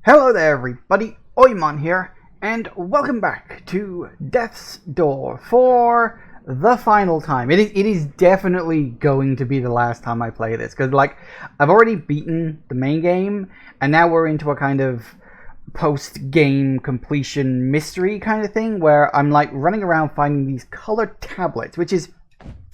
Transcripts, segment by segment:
Hello there everybody, Oimon here, and welcome back to Death's Door for the final time. It is definitely going to be the last time I play this, because I've already beaten the main game, and now we're into a kind of post-game completion mystery kind of thing, where I'm running around finding these colored tablets, which is,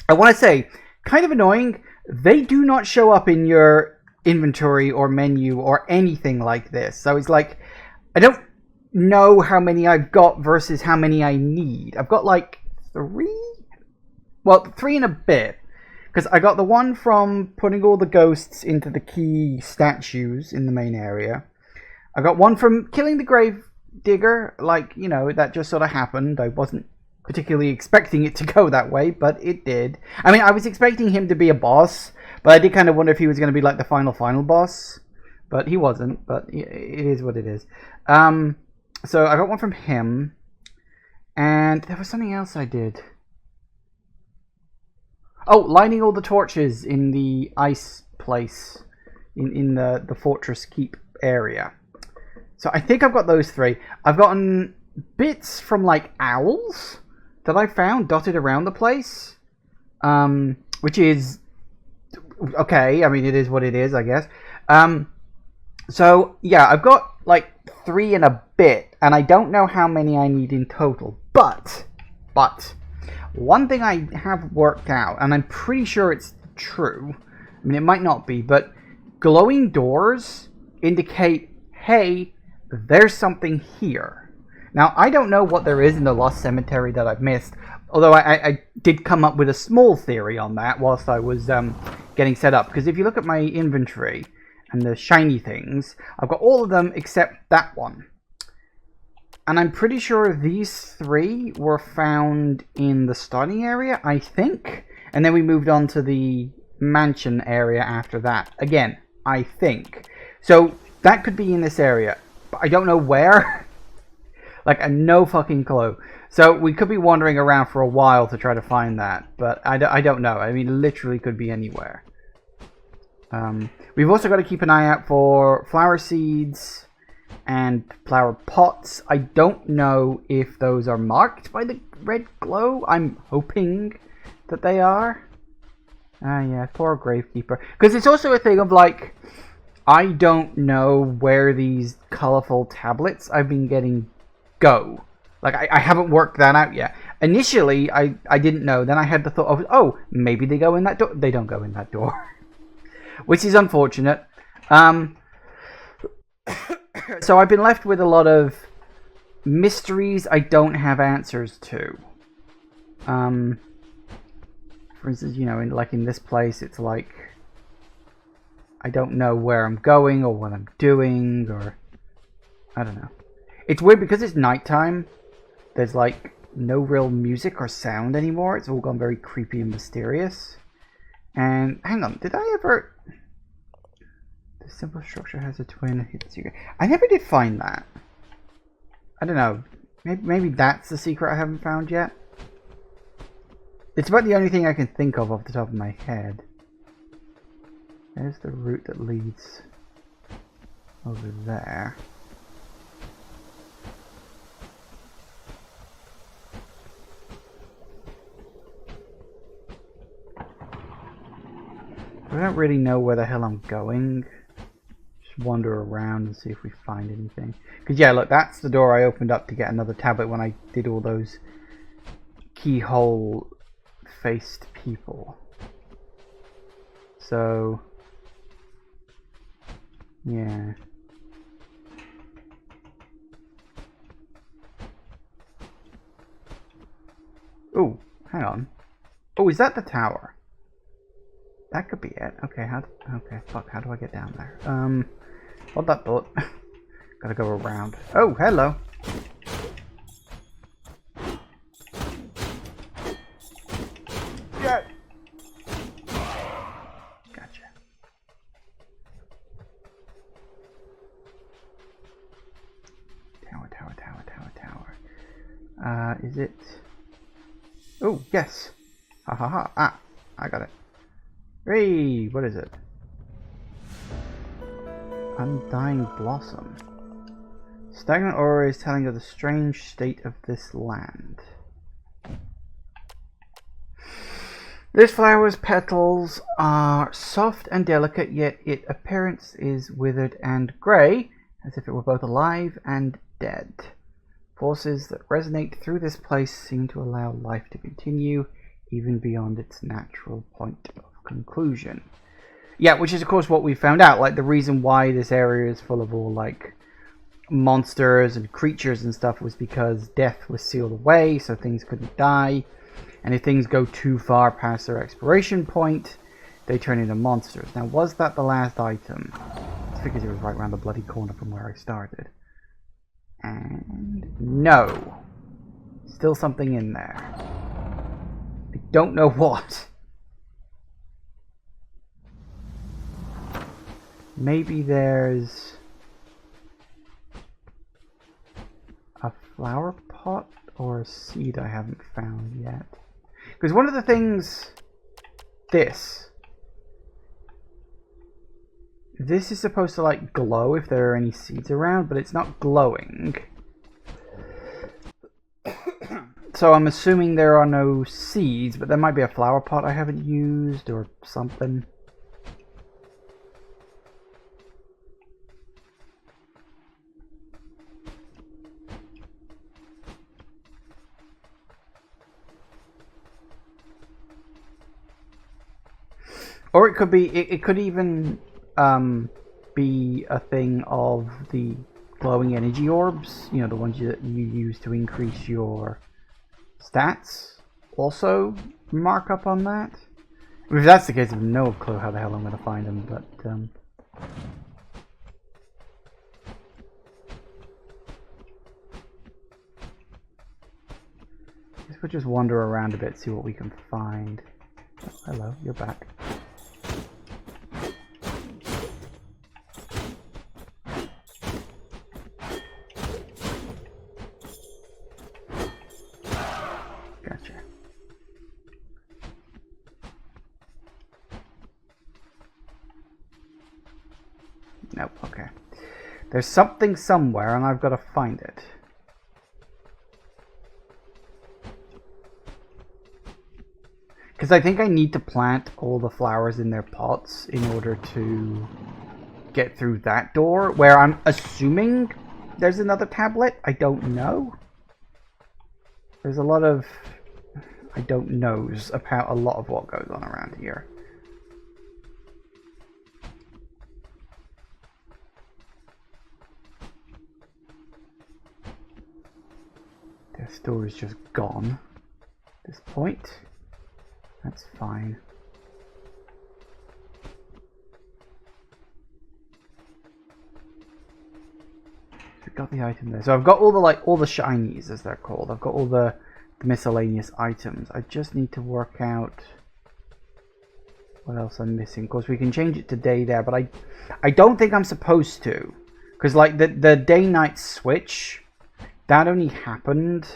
I want to say, kind of annoying. They do not show up in your inventory or menu or anything like this, so it's I don't know how many I've got versus how many I need. I've got three and a bit, because I got the one from putting all the ghosts into the key statues in the main area. I got one from killing the grave digger, that just sort of happened. I wasn't particularly expecting it to go that way, but it did. I mean, I was expecting him to be a boss, but I did kind of wonder if he was going to be the final boss. But he wasn't, but it is what it is. So I got one from him. And there was something else I did. Oh, lighting all the torches in the ice place. In the fortress keep area. So I think I've got those three. I've gotten bits from owls that I found dotted around the place. Which is okay. I mean, it is what it is, I guess. So yeah, I've got three and a bit, and I don't know how many I need in total. But one thing I have worked out, and I'm pretty sure it's true. I mean, it might not be, but glowing doors indicate, hey, there's something here. Now, I don't know what there is in the Lost Cemetery that I've missed, although I did come up with a small theory on that whilst I was getting set up. Because if you look at my inventory and the shiny things, I've got all of them except that one. And I'm pretty sure these three were found in the starting area, I think. And then we moved on to the mansion area after that. Again, I think. So that could be in this area, but I don't know where. No fucking clue. So we could be wandering around for a while to try to find that, but I don't know. I mean, literally could be anywhere. We've also got to keep an eye out for flower seeds and flower pots. I don't know if those are marked by the red glow. I'm hoping that they are. Ah, yeah, poor gravekeeper. Because it's also a thing of I don't know where these colorful tablets I've been getting go. I haven't worked that out yet. Initially, I didn't know. Then I had the thought of, oh, maybe they go in that door. They don't go in that door. Which is unfortunate. So I've been left with a lot of mysteries I don't have answers to. For instance, in this place, it's I don't know where I'm going or what I'm doing, or I don't know. It's weird because it's nighttime. There's no real music or sound anymore. It's all gone very creepy and mysterious. And hang on, did I ever? The simple structure has a twin hidden secret. I never did find that. I don't know. Maybe that's the secret I haven't found yet. It's about the only thing I can think of off the top of my head. There's the route that leads over there. I don't really know where the hell I'm going. Just wander around and see if we find anything. Because yeah, look, that's the door I opened up to get another tablet when I did all those keyhole-faced people. So yeah. Oh, hang on. Oh, is that the tower? That could be it. Okay, fuck, how do I get down there? Hold that thought. Gotta go around. Oh, hello. Yeah. Gotcha. Tower. Is it? Oh, yes. Ha ha ha. Ah, I got it. Hey, what is it? Undying Blossom. Stagnant aura is telling of the strange state of this land. This flower's petals are soft and delicate, yet its appearance is withered and grey, as if it were both alive and dead. Forces that resonate through this place seem to allow life to continue, even beyond its natural point of conclusion. Yeah, which is of course what we found out. Like, the reason why this area is full of all, like, monsters and creatures and stuff was because death was sealed away, so things couldn't die. And if things go too far past their expiration point, they turn into monsters. Now, was that the last item? I figured it was right around the bloody corner from where I started. And no. Still something in there. I don't know what. Maybe there's a flower pot or a seed I haven't found yet. Because one of the things... This is supposed to, like, glow if there are any seeds around, but it's not glowing. So I'm assuming there are no seeds, but there might be a flower pot I haven't used or something. Or it could be, it could even be a thing of the glowing energy orbs, you know, the ones that you use to increase your stats. Also mark up on that. If that's the case, I have no clue how the hell I'm going to find them, but I guess we'll just wander around a bit, see what we can find. Oh, hello, you're back. Nope, okay. There's something somewhere and I've got to find it. Because I think I need to plant all the flowers in their pots in order to get through that door, where I'm assuming there's another tablet. I don't know. There's a lot of I don't knows about a lot of what goes on around here. Their store is just gone at this point. That's fine. We've got the item there. So I've got all the shinies, as they're called. I've got all the miscellaneous items. I just need to work out what else I'm missing. Of course, we can change it to day there, but I don't think I'm supposed to, because like the day-night switch, that only happened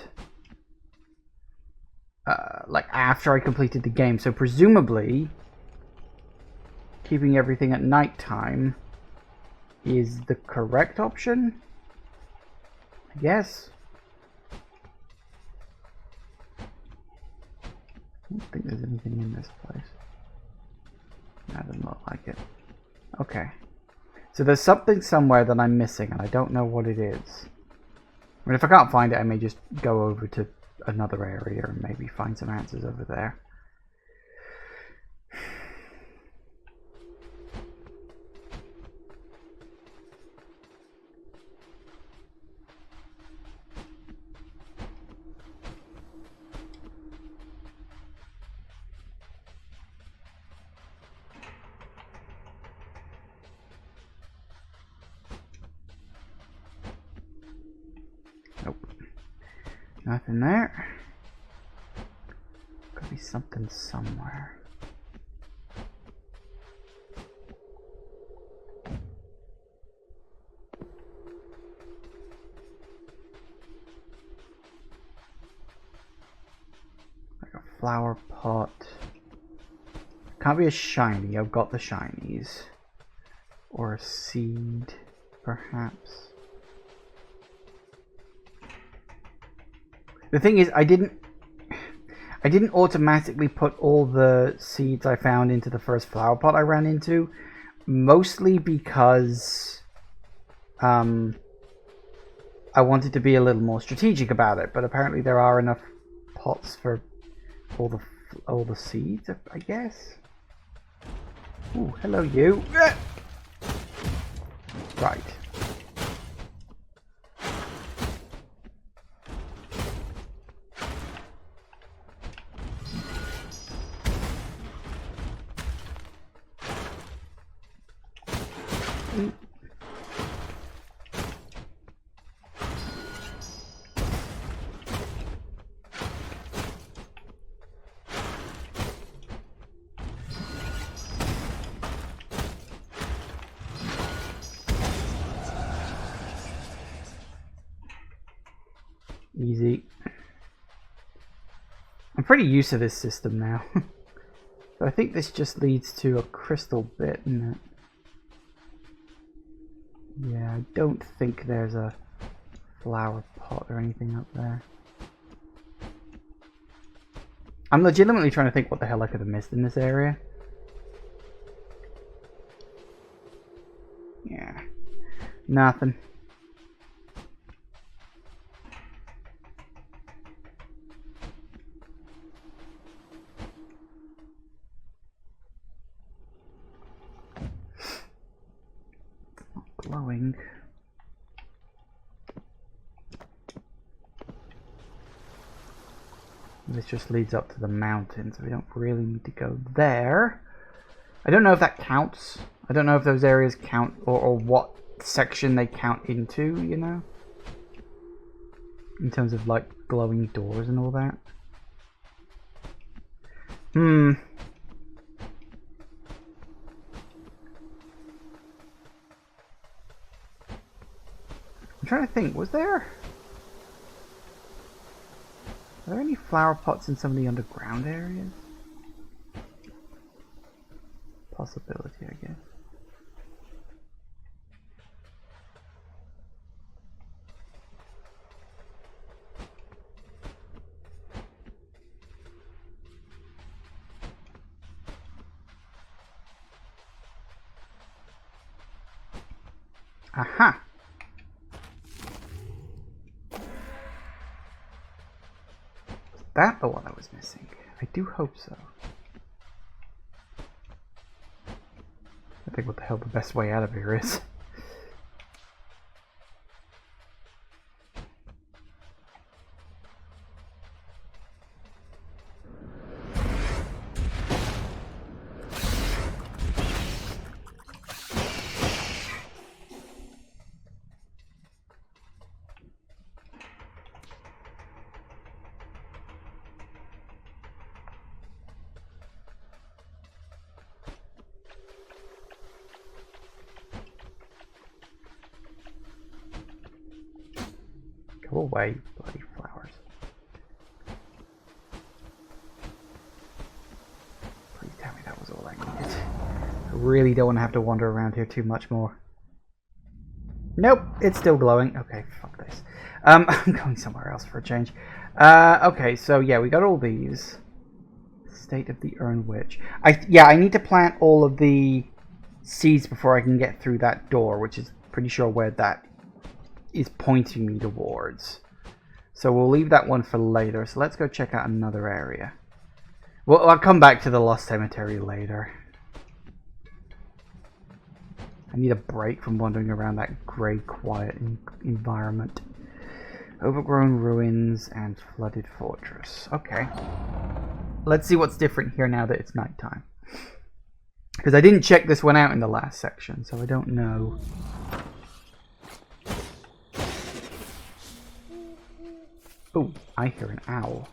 like after I completed the game. So presumably, keeping everything at nighttime is the correct option, I guess. I don't think there's anything in this place. That doesn't look like it. Okay. So there's something somewhere that I'm missing, and I don't know what it is. I mean, if I can't find it, I may just go over to another area and maybe find some answers over there. Nope. Nothing there. Could be something somewhere. Like a flower pot. Can't be a shiny. I've got the shinies. Or a seed, perhaps. The thing is, I didn't automatically put all the seeds I found into the first flower pot I ran into, mostly because I wanted to be a little more strategic about it. But apparently there are enough pots for all the seeds, I guess. Ooh, hello you. Right. Easy. I'm pretty used to this system now. So I think this just leads to a crystal bit, isn't it? Yeah, I don't think there's a flower pot or anything up there. I'm legitimately trying to think what the hell I could have missed in this area. Yeah. Nothing. Glowing. This just leads up to the mountain, so we don't really need to go there. I don't know if that counts. I don't know if those areas count, or what section they count into, you know? In terms of, like, glowing doors and all that. I'm trying to think, are there any flower pots in some of the underground areas? Possibility, I guess. Aha! Is that the one I was missing? I do hope so. I think what the hell the best way out of here is. Go away, bloody flowers. Please tell me that was all I needed. I really don't want to have to wander around here too much more. Nope, it's still glowing. Okay, fuck this. I'm going somewhere else for a change. Okay, so yeah, we got all these. State of the Urn Witch. I need to plant all of the seeds before I can get through that door, which is pretty sure where that is pointing me towards. So we'll leave that one for later. So let's go check out another area. Well, I'll come back to the Lost Cemetery later. I need a break from wandering around that grey, quiet environment. Overgrown ruins and flooded fortress. Okay. Let's see what's different here now that it's nighttime. Because I didn't check this one out in the last section, so I don't know. Oh, I hear an owl.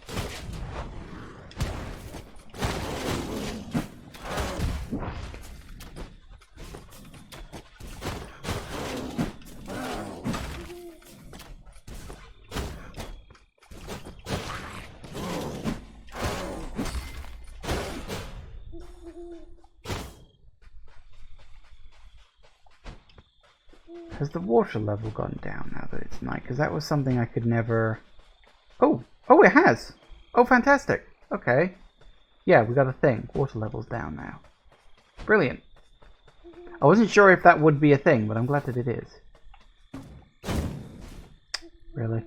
Has the water level gone down now that it's night? Because that was something I could never Oh, oh, it has. Oh, fantastic. Okay. Yeah, we got a thing. Water level's down now. Brilliant. I wasn't sure if that would be a thing, but I'm glad that it is. Really?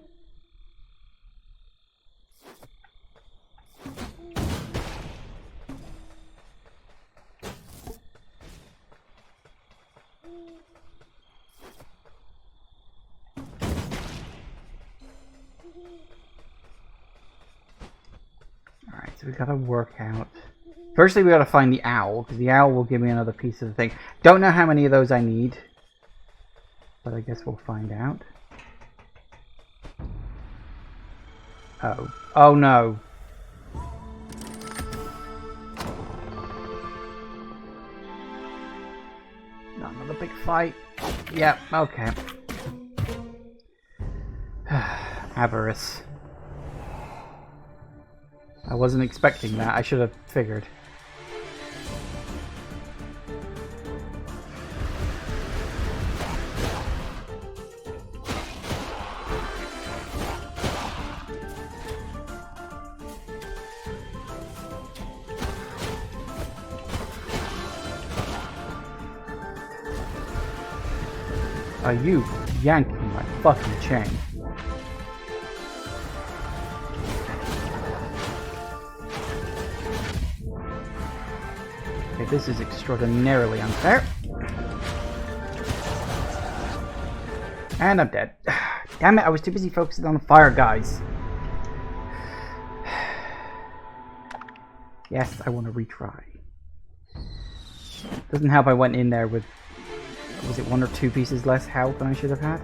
Alright, so we gotta work out. Firstly, we gotta find the owl, because the owl will give me another piece of the thing. Don't know how many of those I need, but I guess we'll find out. Oh. Oh no. Not another big fight. Yep, okay. Avarice. I wasn't expecting that. I should have figured. Are you yanking my fucking chain? Okay, this is extraordinarily unfair. And I'm dead. Damn it, I was too busy focusing on the fire, guys. Yes, I want to retry. Doesn't help I went in there with... Was it 1 or 2 pieces less health than I should have had?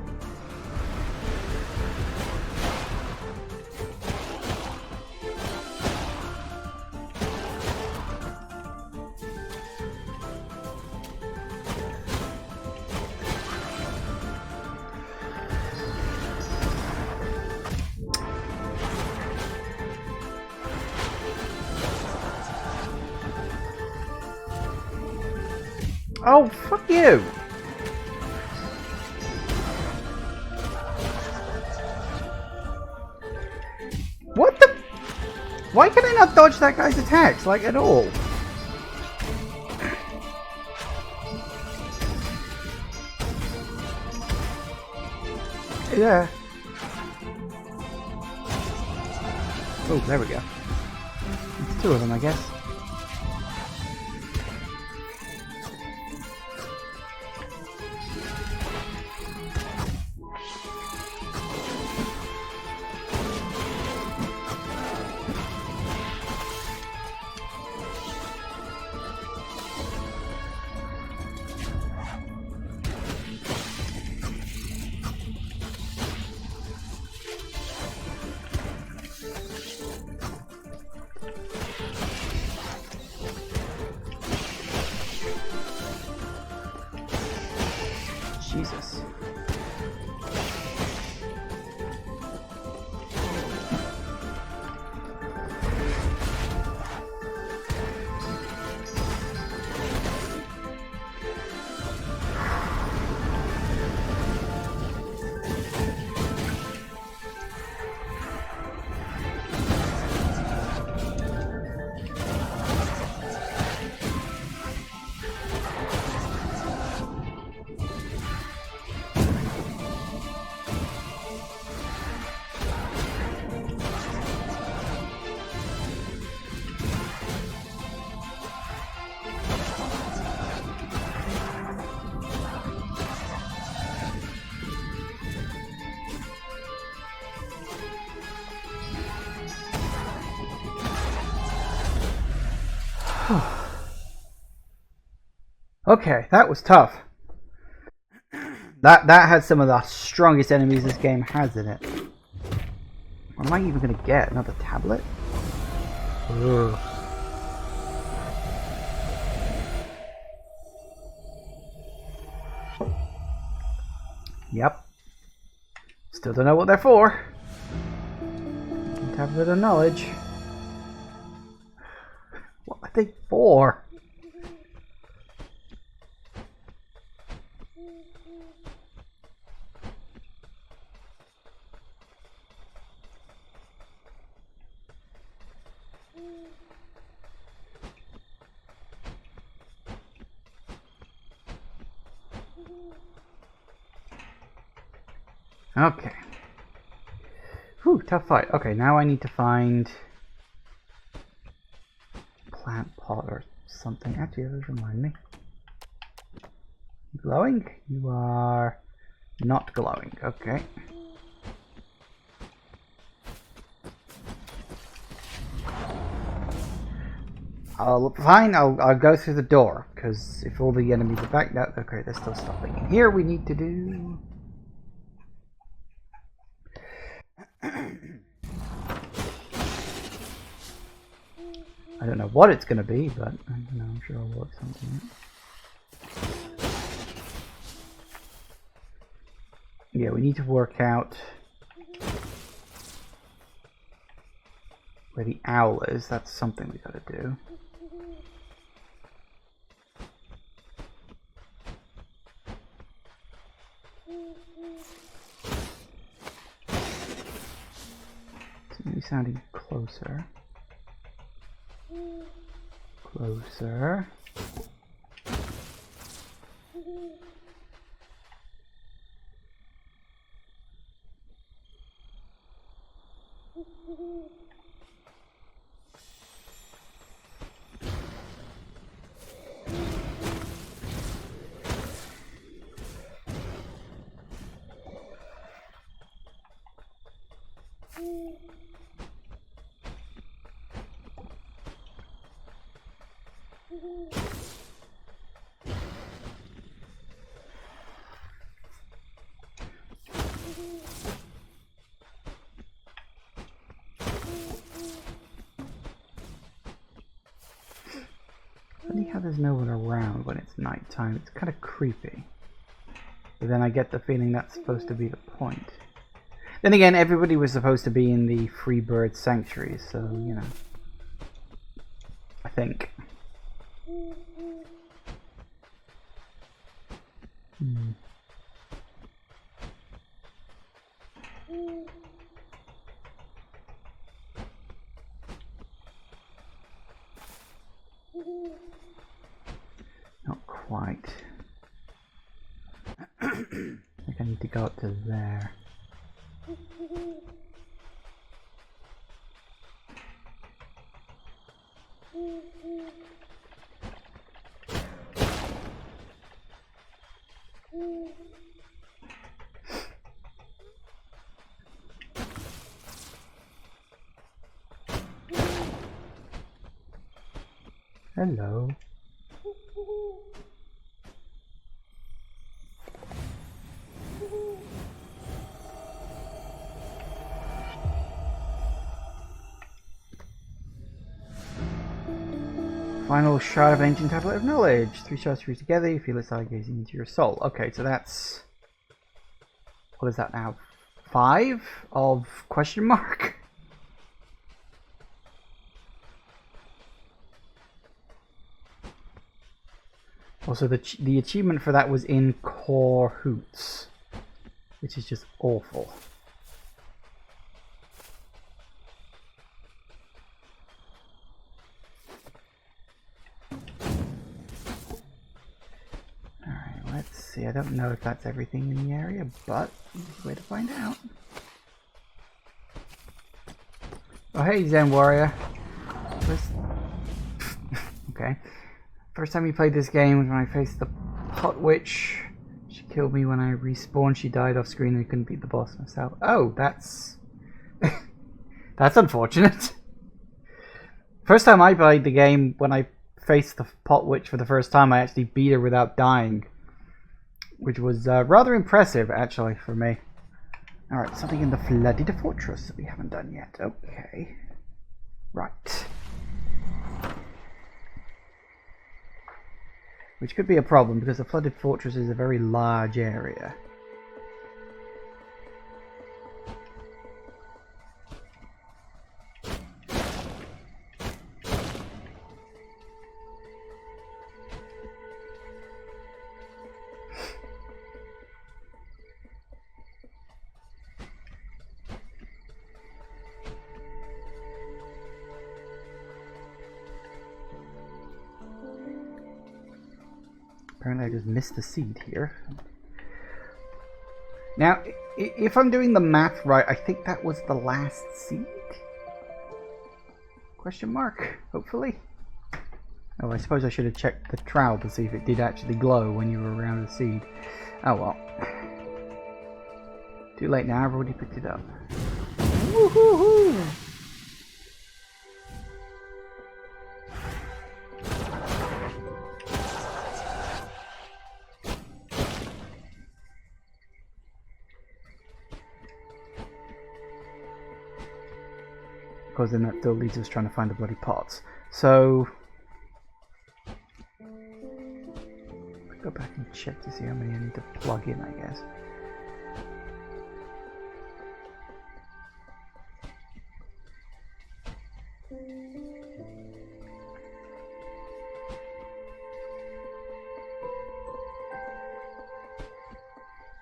Oh, fuck you! What the? Why can I not dodge that guy's attacks, like, at all? Yeah. Oh, there we go. It's 2 of them, I guess. Jesus. Okay, that was tough. That had some of the strongest enemies this game has in it. What am I even gonna get? Another tablet? Ugh. Yep. Still don't know what they're for. Tablet of knowledge. What are they for? Okay. Whew, tough fight. Okay, now I need to find plant pot or something. Actually, that does remind me. Glowing? You are not glowing. Okay. Fine, I'll go through the door, because if all the enemies are back, no, okay, they're still stopping. And here we need to do... I don't know what it's going to be, but I don't know, I'm sure I'll work something out. Yeah, we need to work out where the owl is. That's something we got to do. Maybe sounding closer. Closer. Funny how there's no one around when it's nighttime. It's kind of creepy. But then I get the feeling that's supposed to be the point. Then again, everybody was supposed to be in the free bird sanctuary, so, you know. I think. Not quite. I think I need to go up to there. Hello. Final shard of ancient tablet of knowledge. 3 shards fused together, you feel its eye gazing into your soul. Okay, so that's... what is that now? 5 of question mark? Also, the achievement for that was in Core Hoots, which is just awful. Alright, let's see. I don't know if that's everything in the area, but there's a way to find out. Oh, hey, Zen Warrior. Okay. First time we played this game was when I faced the Pot Witch. She killed me when I respawned. She died off screen and I couldn't beat the boss myself. Oh, that's... that's unfortunate. First time I played the game, when I faced the Pot Witch for the first time, I actually beat her without dying. Which was rather impressive, actually, for me. Alright, something in the Flooded Fortress that we haven't done yet. Okay. Right. Which could be a problem, because the Flooded Fortress is a very large area. Apparently I just missed the seed here. Now, if I'm doing the math right, I think that was the last seed? Question mark, hopefully. Oh, I suppose I should have checked the trowel to see if it did actually glow when you were around the seed. Oh well. Too late now, I've already picked it up. Woohoo! Because then that still leaves us trying to find the bloody pots. So go back and check to see how many I need to plug in, I guess.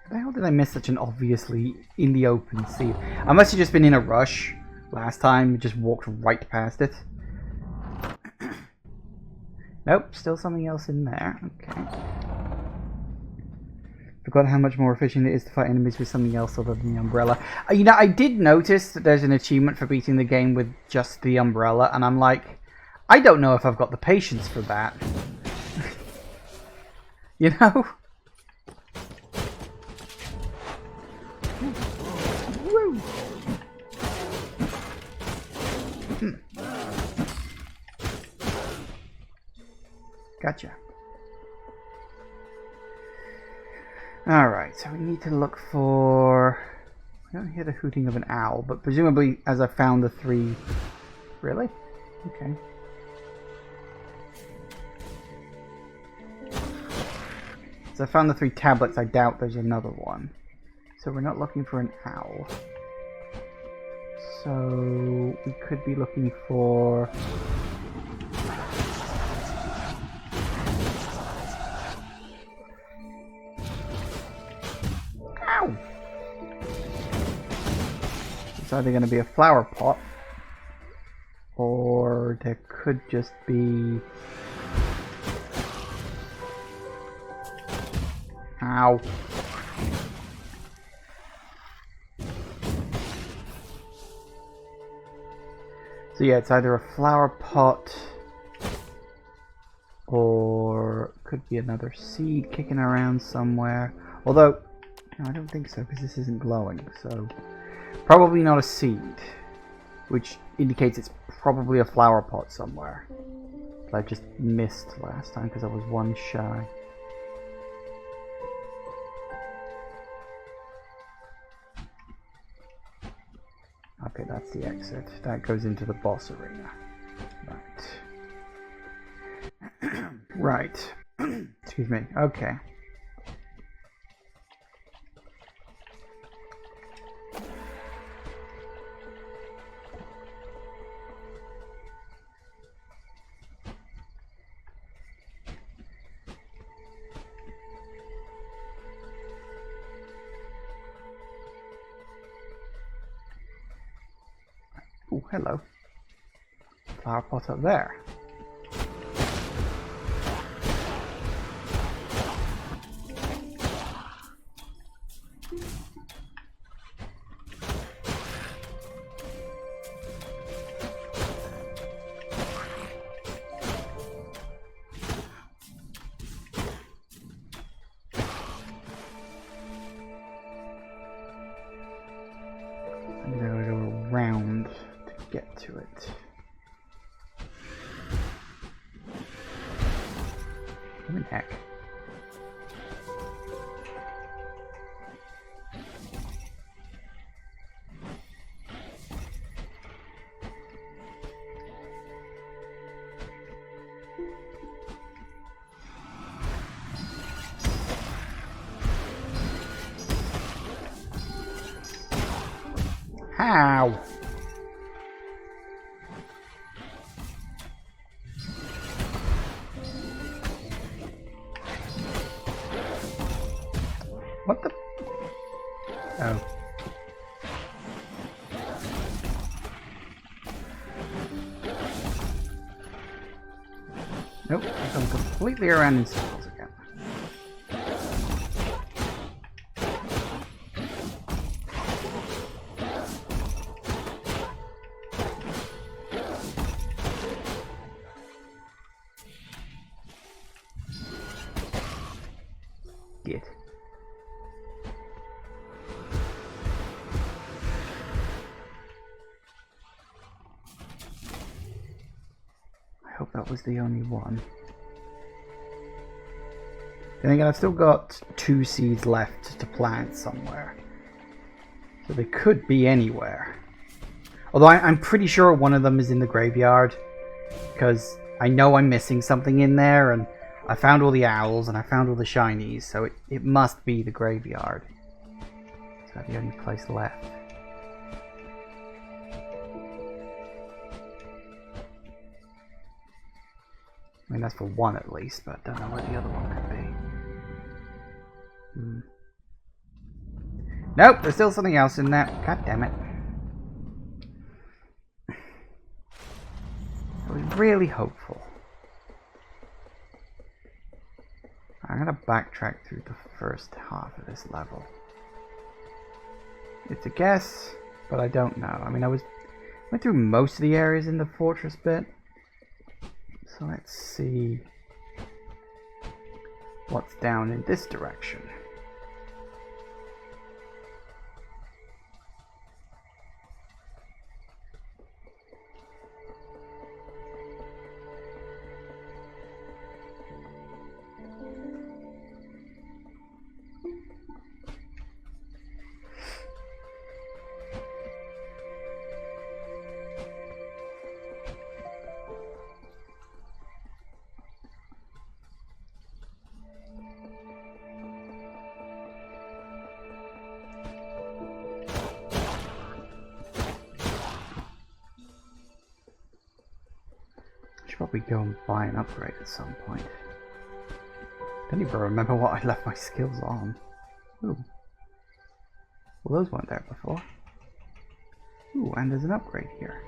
How the hell did I miss such an obviously in the open seed? I must have just been in a rush last time, just walked right past it. Nope, still something else in there. Okay. Forgot how much more efficient it is to fight enemies with something else other than the umbrella. You know, I did notice that there's an achievement for beating the game with just the umbrella, and I'm like, I don't know if I've got the patience for that. You know? Woo. Gotcha. Alright, so we need to look for... I don't hear the hooting of an owl, but presumably as I found the 3... Really? Okay. So I found the 3 tablets, I doubt there's another one. So we're not looking for an owl. So we could be looking for... Ow! It's either going to be a flower pot, or there could just be... Ow. So yeah, it's either a flower pot, or could be another seed kicking around somewhere. Although, no, I don't think so, because this isn't glowing, so... Probably not a seed, which indicates it's probably a flower pot somewhere. That I just missed last time, because I was one shy. Okay, that's the exit. That goes into the boss arena. Right. Right. Excuse me. Okay. Oh, hello. Flower pot up there. I'm going to go around to get to it. What the heck? How? What the? Oh. Nope, I've gone completely around in circles again. it. I hope that was the only one. Then again, I've still got 2 seeds left to plant somewhere. So they could be anywhere. Although I'm pretty sure one of them is in the graveyard. Because I know I'm missing something in there, and I found all the owls and I found all the shinies, so it must be the graveyard. Is that the only place left? I mean, that's for one at least, but I don't know where the other one could be. Nope, there's still something else in there. God damn it. I was really hopeful. I'm gonna backtrack through the first half of this level. It's a guess, but I don't know. I mean, went through most of the areas in the fortress bit. So let's see what's down in this direction. Probably go and buy an upgrade at some point. Don't even remember what I left my skills on. Ooh. Well, those weren't there before. Ooh, and there's an upgrade here.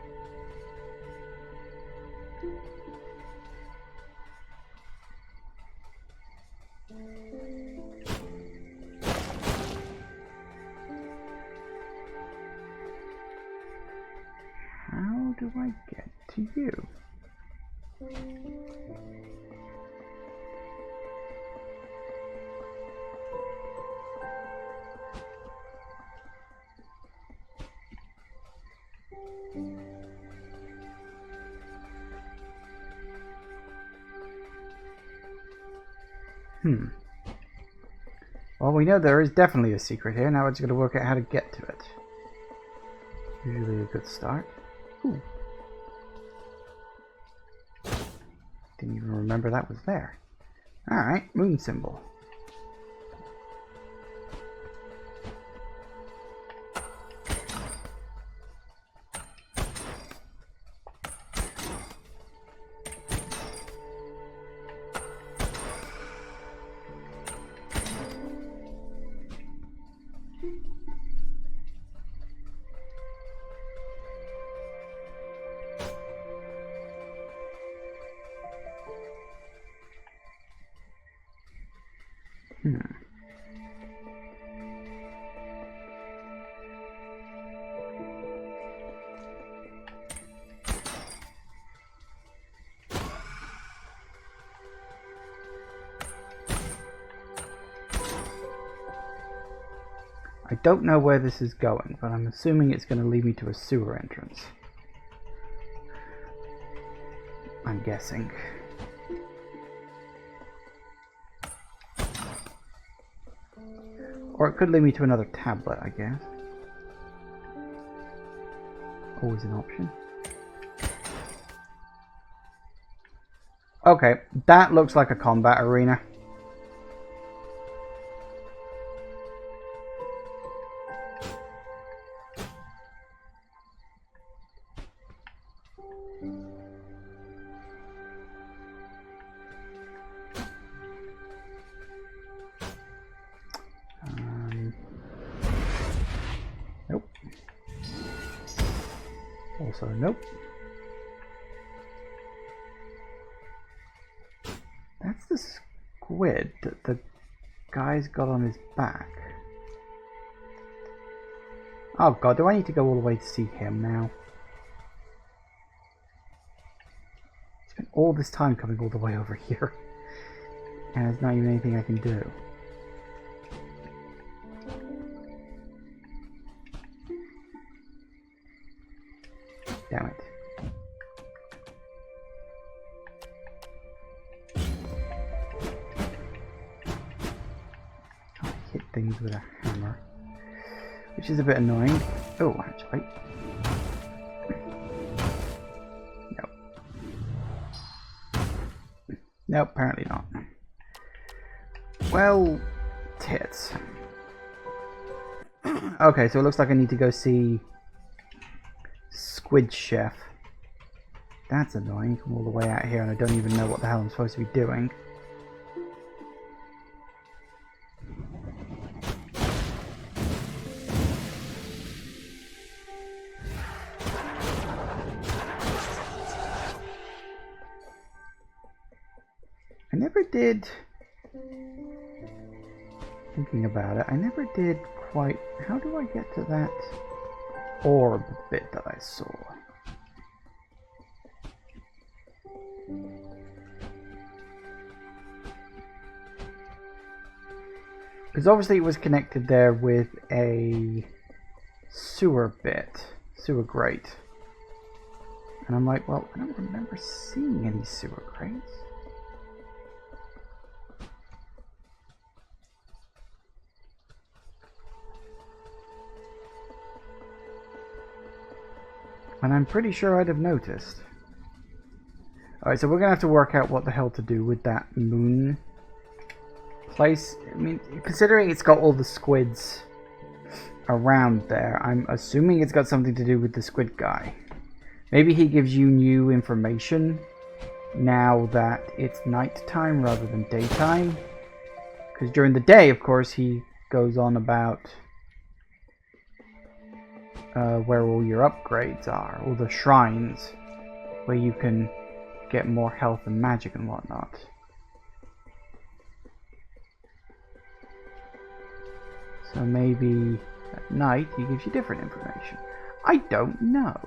How do I get to you? Well, we know there is definitely a secret here. Now we're just going to work out how to get to it. Usually a good start. Ooh. Didn't even remember that was there. Alright, moon symbol. I don't know where this is going, but I'm assuming it's going to lead me to a sewer entrance. I'm guessing. Or it could lead me to another tablet, I guess. Always an option. Okay, that looks like a combat arena. Nope. Also, nope. That's the squid that the guy's got on his back. Oh god, do I need to go all the way to see him now? Spent all this time coming all the way over here. And there's not even anything I can do. Damn it. I hit things with a hammer, which is a bit annoying. Oh, actually. Nope, apparently not. Well, tits. Okay, so it looks like I need to go see Squid Chef. That's annoying. I'm all the way out here and I don't even know what the hell I'm supposed to be doing. I never did, thinking about it, I never did quite, how do I get to that orb bit that I saw? Because obviously it was connected there with a sewer bit, sewer grate. And I'm like, well, I don't remember seeing any sewer grates. And I'm pretty sure I'd have noticed. Alright, so we're going to have to work out what the hell to do with that moon place. I mean, considering it's got all the squids around there, I'm assuming it's got something to do with the squid guy. Maybe he gives you new information now that it's nighttime rather than daytime. Because during the day, of course, he goes on about where all your upgrades are, all the shrines where you can get more health and magic and whatnot. So maybe at night he gives you different information. I don't know.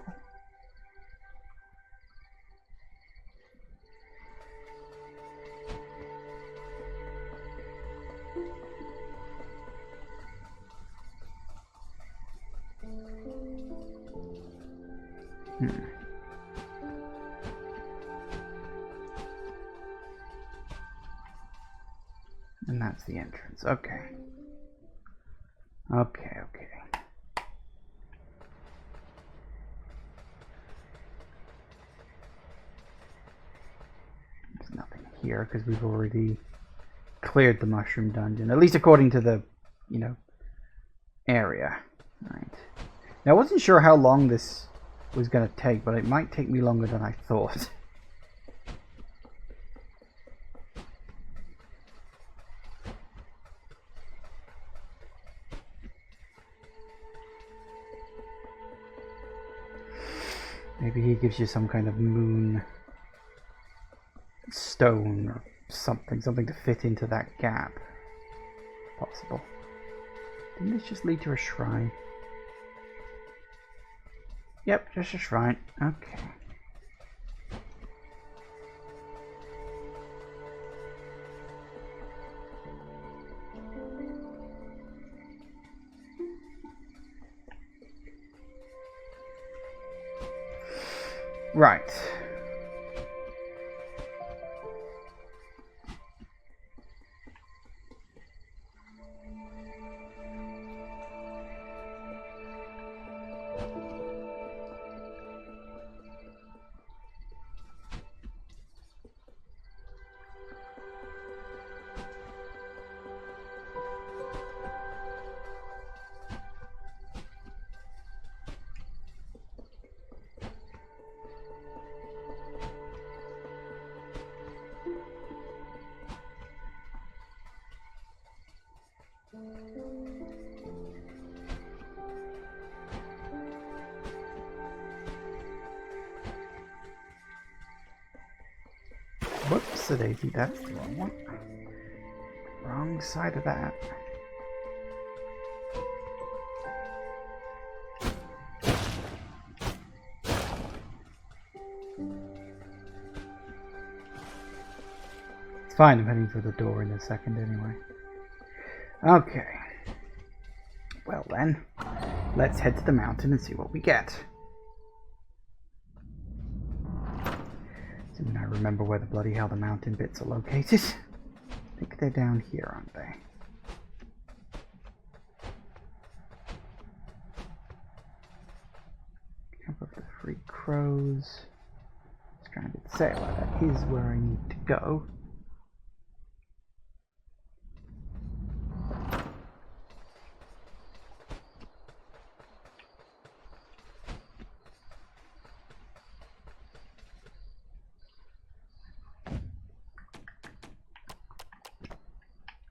And that's the entrance. Okay. Okay. There's nothing here because we've already cleared the mushroom dungeon, at least according to the, area. Right. Now I wasn't sure how long this was going to take, but it might take me longer than I thought. Maybe he gives you some kind of moon stone or something to fit into that gap. Possible. Didn't this just lead to a shrine? Yep, just a shrine. Okay. Right. Whoops, a daisy, that's the wrong one. Wrong side of that. It's fine, I'm heading for the door in a second anyway. Okay. Well then, let's head to the mountain and see what we get. And I remember where the bloody hell the mountain bits are located. I think they're down here, aren't they? Camp of the Three Crows. Stranded Sailor. That is where I need to go.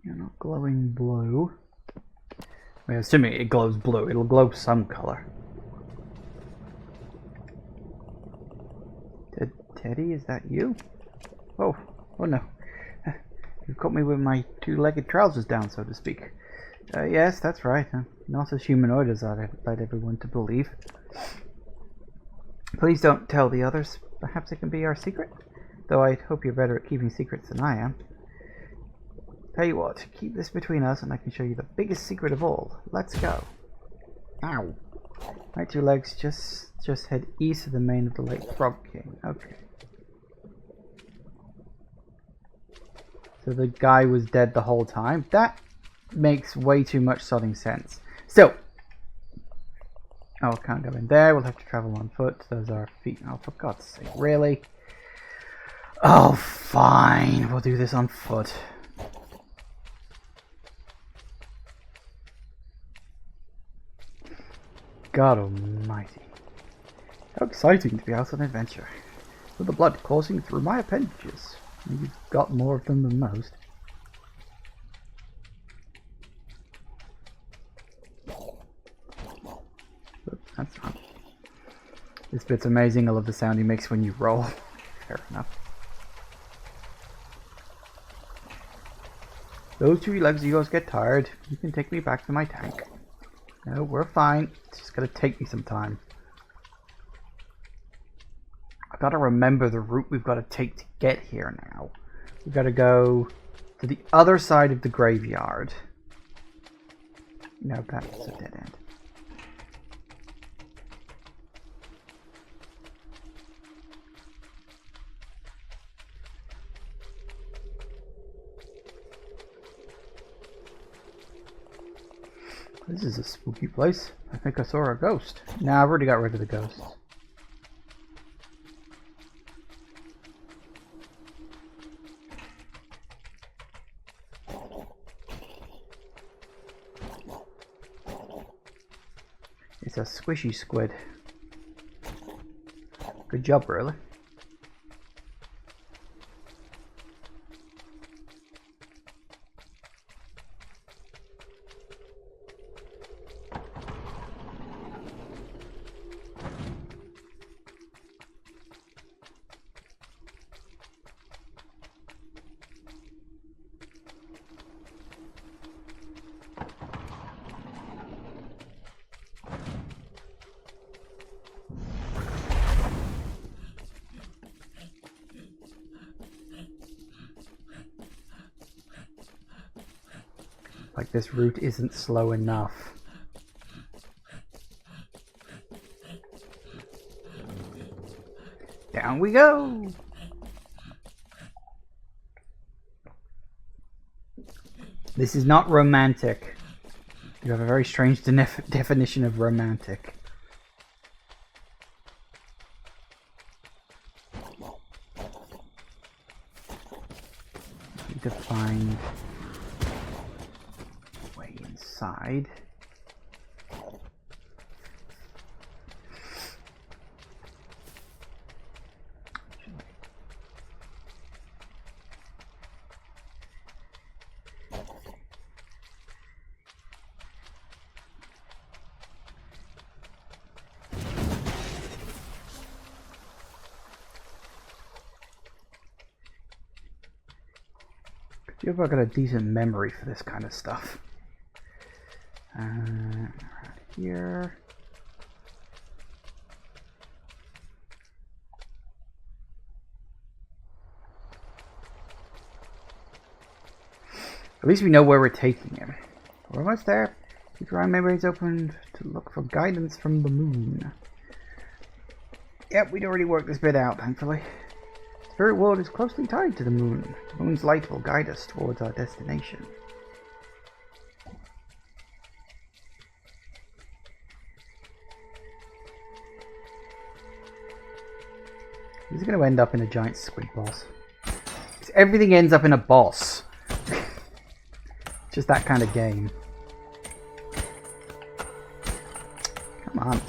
You're not glowing blue. I mean, assuming it glows blue, it'll glow some color. Teddy, is that you? Oh, oh no. You caught me with my two-legged trousers down, so to speak. Yes, that's right. Not as humanoid as I'd like everyone to believe. Please don't tell the others. Perhaps it can be our secret? Though I hope you're better at keeping secrets than I am. Tell you what, keep this between us and I can show you the biggest secret of all. Let's go. Ow. My two legs just head east of the main of the Lake Frog King. Okay. So the guy was dead the whole time? That makes way too much sodding sense. Still. Oh, can't go in there. We'll have to travel on foot. Those are feet. Oh, for God's sake. Really? Oh, fine. We'll do this on foot. God almighty. How exciting to be out on adventure. With the blood coursing through my appendages. You've got more of them than most. That's fine. This bit's amazing. I love the sound he makes when you roll. Fair enough. Those two legs of yours get tired. You can take me back to my tank. No, we're fine. It's just gonna take me some time. I gotta remember the route we've got to take to get here now. We've got to go to the other side of the graveyard. No, that's a dead end. This is a spooky place. I think I saw a ghost. Nah, I've already got rid of the ghosts. It's a squishy squid. Good job, really. Like this route isn't slow enough. Down we go! This is not romantic. You have a very strange definition of romantic. Need to find a way inside. I've got a decent memory for this kind of stuff. Right here. At least we know where we're taking him. We're almost there. Keep your eye memories open to look for guidance from the moon. Yep, we'd already worked this bit out, thankfully. The spirit world is closely tied to the moon. The moon's light will guide us towards our destination. He's going to end up in a giant squid boss. Everything ends up in a boss. Just that kind of game. Come on.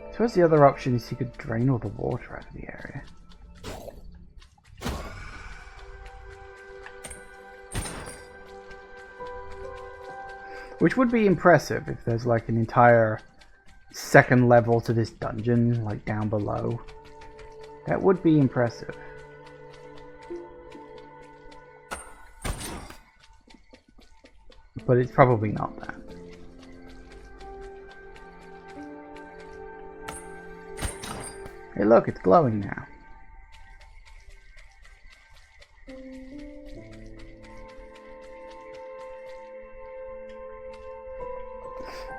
I suppose the other option is you could drain all the water out of the area. Which would be impressive if there's like an entire second level to this dungeon, like down below. That would be impressive. But it's probably not that. Hey look, it's glowing now.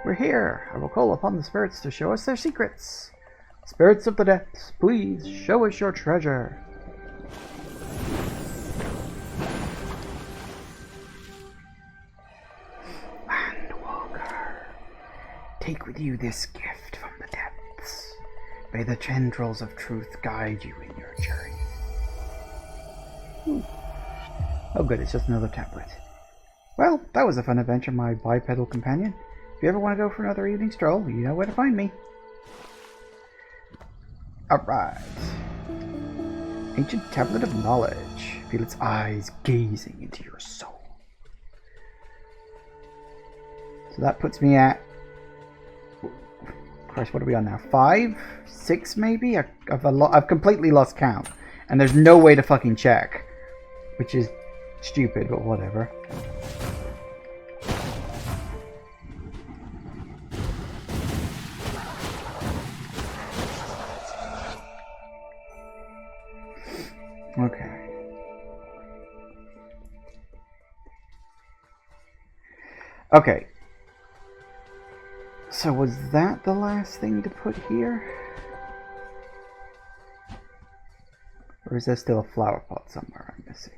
We're here. I will call upon the spirits to show us their secrets. Spirits of the depths, please show us your treasure. Landwalker, take with you this gift from the depths. May the tendrils of truth guide you in your journey. Ooh. Oh good, it's just another tablet. Well, that was a fun adventure, my bipedal companion. If you ever want to go for another evening stroll, you know where to find me. Alright. Ancient Tablet of Knowledge. Feel its eyes gazing into your soul. So that puts me at... Christ, what are we on now? 5? 6 maybe? I've completely lost count. And there's no way to fucking check. Which is stupid, but whatever. Okay. Okay. So was that the last thing to put here? Or is there still a flower pot somewhere I'm missing?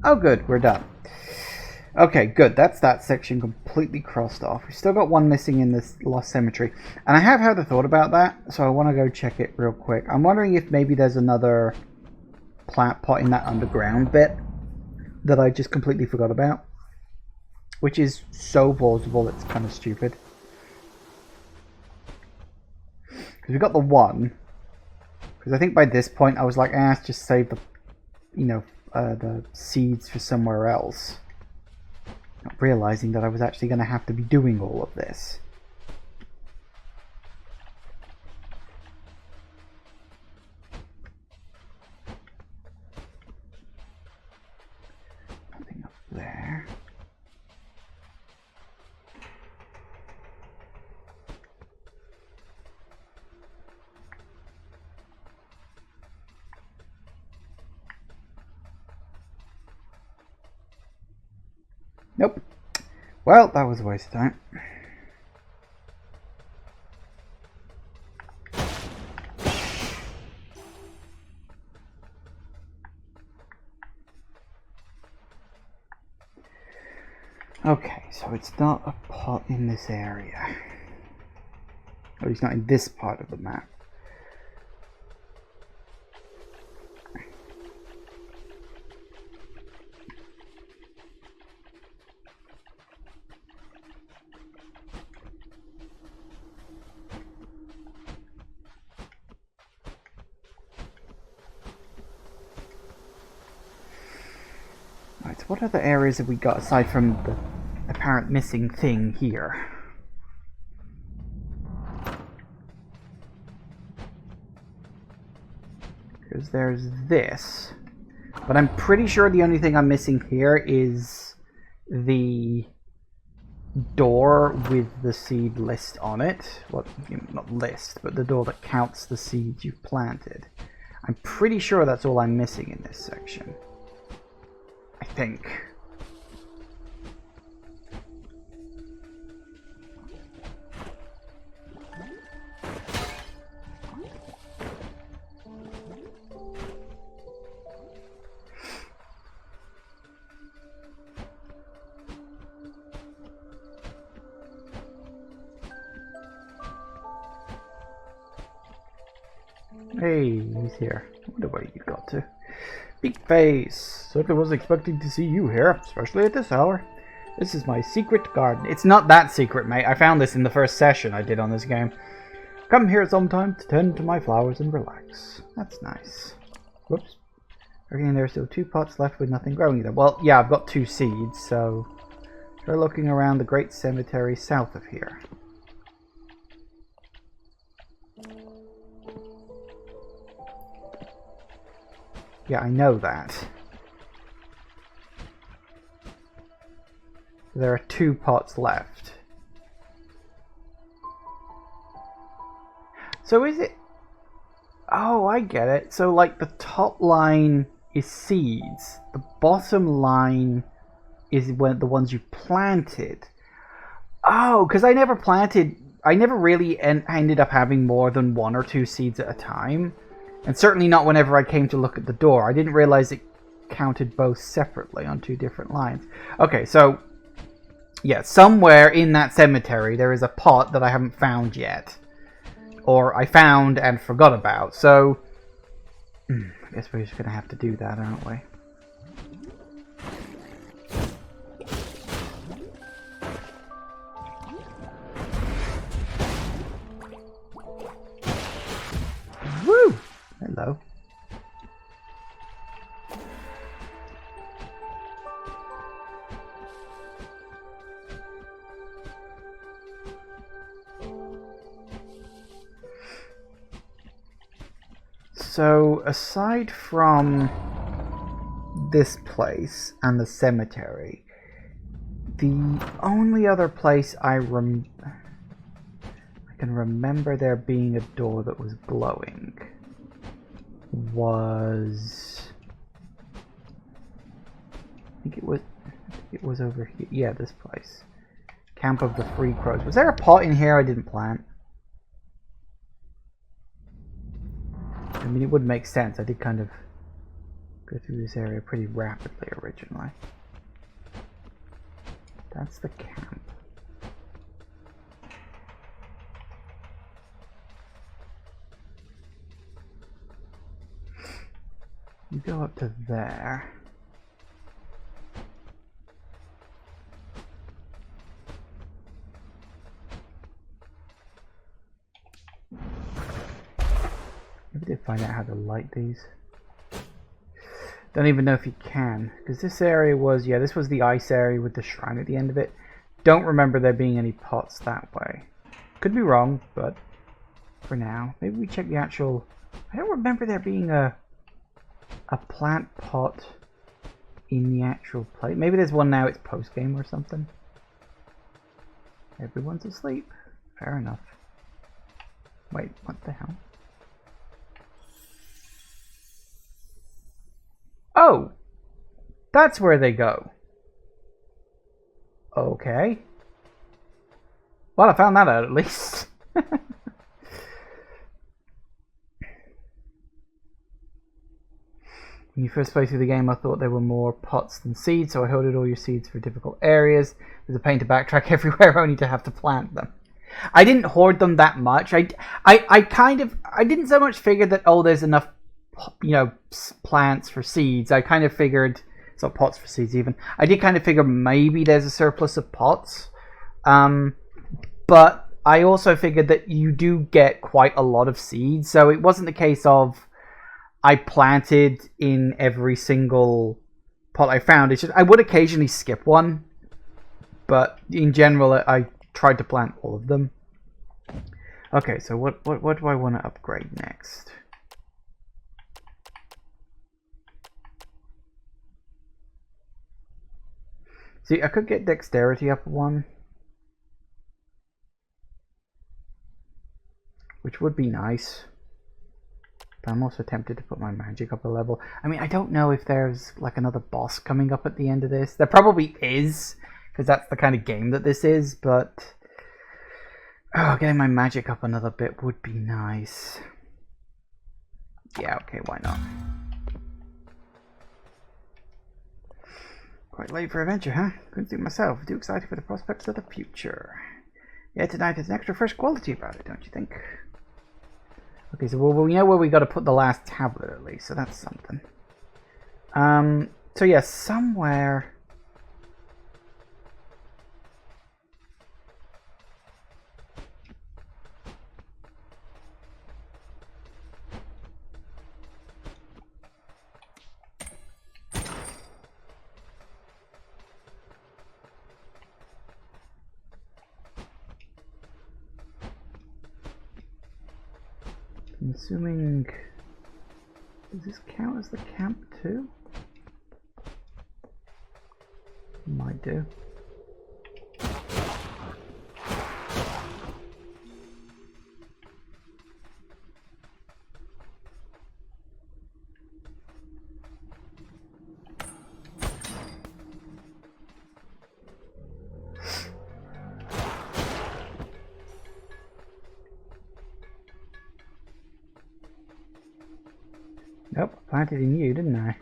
Oh good, we're done. Okay, good. That's that section completely crossed off. We've still got one missing in this Lost Cemetery. And I have had a thought about that, so I want to go check it real quick. I'm wondering if maybe there's another plant pot in that underground bit that I just completely forgot about. Which is so plausible, it's kind of stupid. Because we got the one. Because I think by this point I was like, let's just save the, you know, the seeds for somewhere else. Not realizing that I was actually going to have to be doing all of this. Nothing up there. Nope. Well, that was a waste of time. Okay, so it's not a pot in this area. Or it's not in this part of the map. what other areas have we got aside from the apparent missing thing here? Because there's this. But I'm pretty sure the only thing I'm missing here is the door with the seed list on it. Well, not list, but the door that counts the seeds you've planted. I'm pretty sure that's all I'm missing in this section. I think. Hey, he's here. I wonder where you got to. Big face. Certainly wasn't expecting to see you here, especially at this hour. This is my secret garden. It's not that secret, mate. I found this in the first session I did on this game. Come here sometime to tend to my flowers and relax. That's nice. Whoops. Okay, there's still 2 pots left with nothing growing there. Well, yeah, I've got 2 seeds, so try looking around the great cemetery south of here. Yeah, I know that. There are 2 pots left. So is it... Oh, I get it. So, like, the top line is seeds. The bottom line is when the ones you planted. Oh, because I never planted... I never really ended up having more than 1 or 2 seeds at a time. And certainly not whenever I came to look at the door. I didn't realize it counted both separately on 2 different lines. Okay, so... yeah, somewhere in that cemetery there is a pot that I haven't found yet. Or I found and forgot about. So... I guess we're just going to have to do that, aren't we? Woo! Hello. So, aside from this place and the cemetery, the only other place I can remember there being a door that was glowing was... I think it was over here. Yeah, this place. Camp of the Free Crows. Was there a pot in here I didn't plant? I mean, it would make sense. I did kind of go through this area pretty rapidly originally. That's the camp. You go up to there. Maybe they find out how to light these. Don't even know if you can, because this area was, yeah, this was the ice area with the shrine at the end of it. Don't remember there being any pots that way. Could be wrong, but for now, maybe we check the actual... I don't remember there being a plant pot in the actual place. Maybe there's one now, it's post-game or something. Everyone's asleep. Fair enough. Wait, what the hell? Oh! That's where they go. Okay. Well, I found that out at least. When you first played through the game, I thought there were more pots than seeds, so I hoarded all your seeds for difficult areas. There's a pain to backtrack everywhere, only to have to plant them. I didn't hoard them that much. I didn't so much figure that, oh, there's enough, you know, plants for seeds. I kind of figured, so pots for seeds even. I did kind of figure maybe there's a surplus of pots. But I also figured that you do get quite a lot of seeds, so it wasn't the case of I planted in every single pot I found. It's just I would occasionally skip one, but in general, I tried to plant all of them. Okay, so what do I want to upgrade next? See, I could get dexterity up one, which would be nice. But I'm also tempted to put my magic up a level. I mean, I don't know if there's like another boss coming up at the end of this. There probably is, because that's the kind of game that this is, but oh, getting my magic up another bit would be nice. Yeah, okay, why not? Quite late for adventure, huh? Couldn't think myself. Too excited for the prospects of the future. Yeah, tonight has an extra fresh quality about it, don't you think? Okay, so we know where we got to put the last tablet at least, so that's something. So yeah, somewhere. I'm assuming, does this count as the camp too? Might do. Nope, I planted in you, didn't I?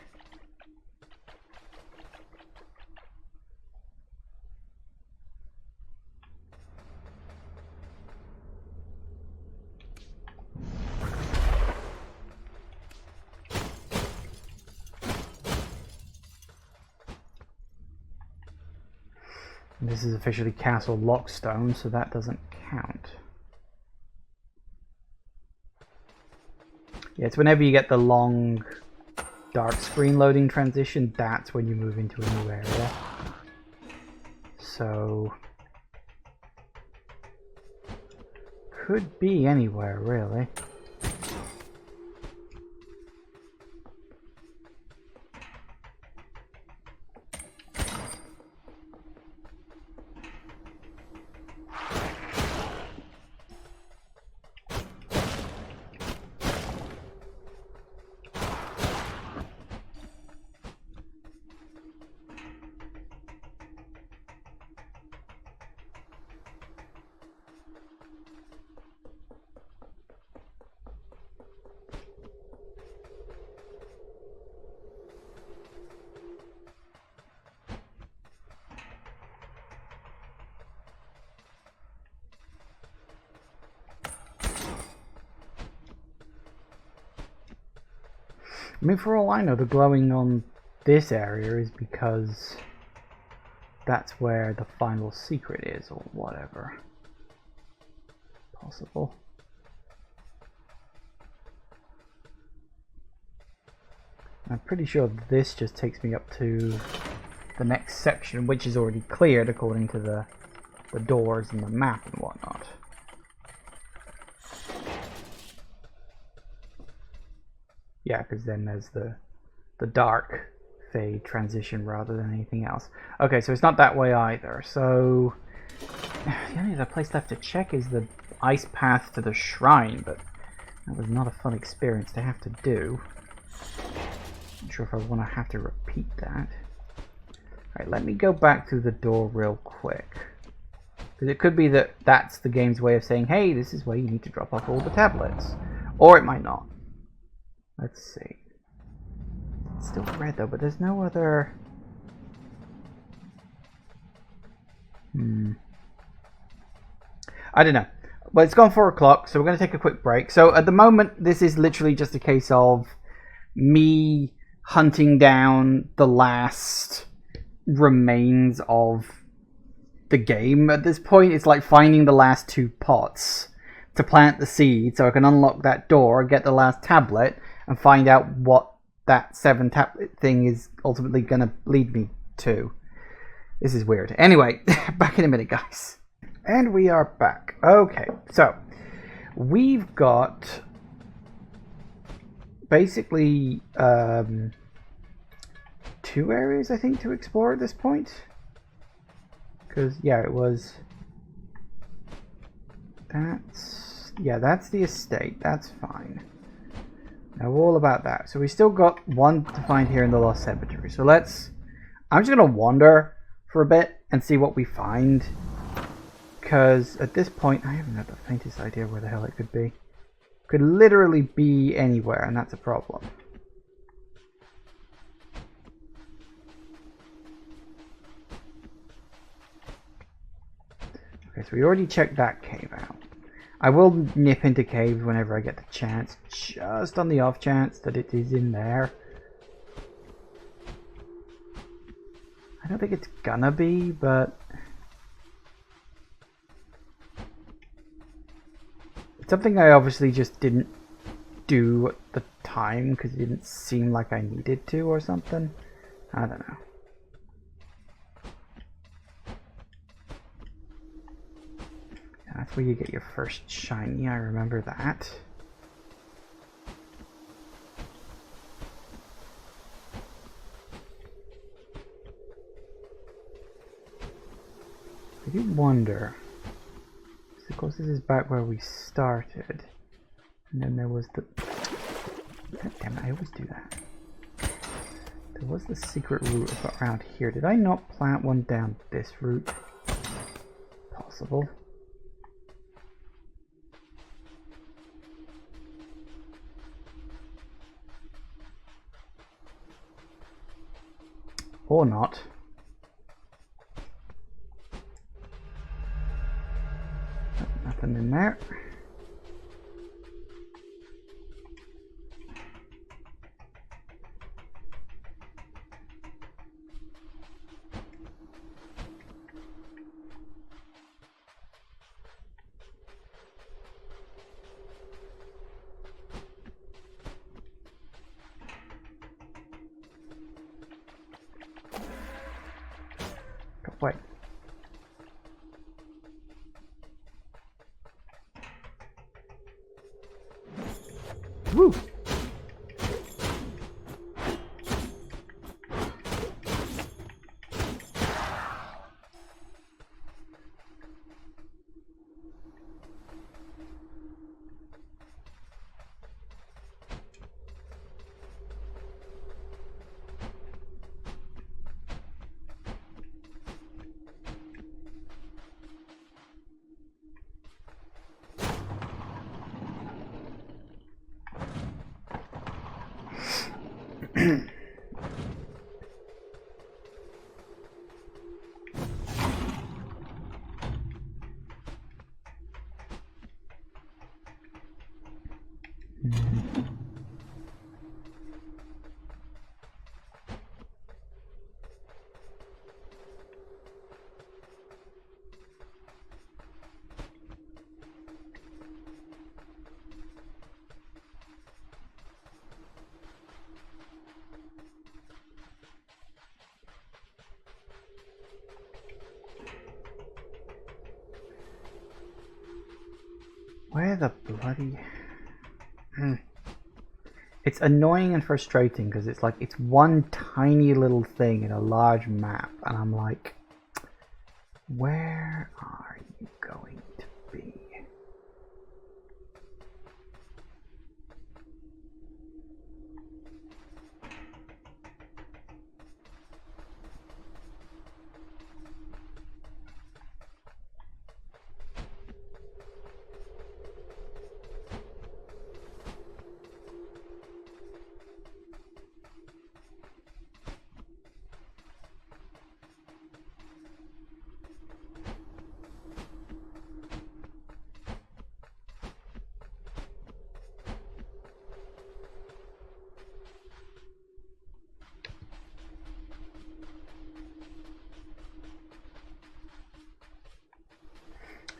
And this is officially Castle Lockstone, so that doesn't count. Yeah, it's whenever you get the long dark screen loading transition, that's when you move into a new area. So could be anywhere, really. I mean, for all I know, the glowing on this area is because that's where the final secret is, or whatever. Possible. I'm pretty sure this just takes me up to the next section, which is already cleared according to the doors and the map and whatnot. Yeah, because then there's the dark fade transition rather than anything else. Okay, so it's not that way either. So the only other place left to check is the ice path to the shrine, but that was not a fun experience to have to do. Not sure if I want to have to repeat that. Alright, let me go back through the door real quick. Because it could be that that's the game's way of saying, hey, this is where you need to drop off all the tablets. Or it might not. Let's see. It's still red though, but there's no other... I don't know. Well, it's gone 4 o'clock, so we're going to take a quick break. So at the moment, this is literally just a case of me hunting down the last remains of the game. At this point, it's like finding the last 2 pots to plant the seed so I can unlock that door, get the last tablet, and find out what that 7 tablet thing is ultimately going to lead me to. This is weird. Anyway, back in a minute, guys. And we are back. Okay, so we've got basically 2 areas, I think, to explore at this point. Because, yeah, it was... that's the estate. That's fine. Now, all about that. So we still got 1 to find here in the Lost Cemetery. So I'm just going to wander for a bit and see what we find. Because at this point, I haven't got the faintest idea where the hell it could be. Could literally be anywhere, and that's a problem. Okay, so we already checked that cave out. I will nip into caves whenever I get the chance, just on the off chance that it is in there. I don't think it's gonna be, but it's something I obviously just didn't do at the time because it didn't seem like I needed to or something. I don't know. That's where you get your first shiny, I remember that. I do wonder, of course this is back where we started, and then there was the... God damn it, I always do that. There was the secret route around here. Did I not plant one down this route? Possible. Or not. Nothing in there. Wait. Woo! Where the bloody... It's annoying and frustrating because it's like it's one tiny little thing in a large map, and I'm like, where are you going to be?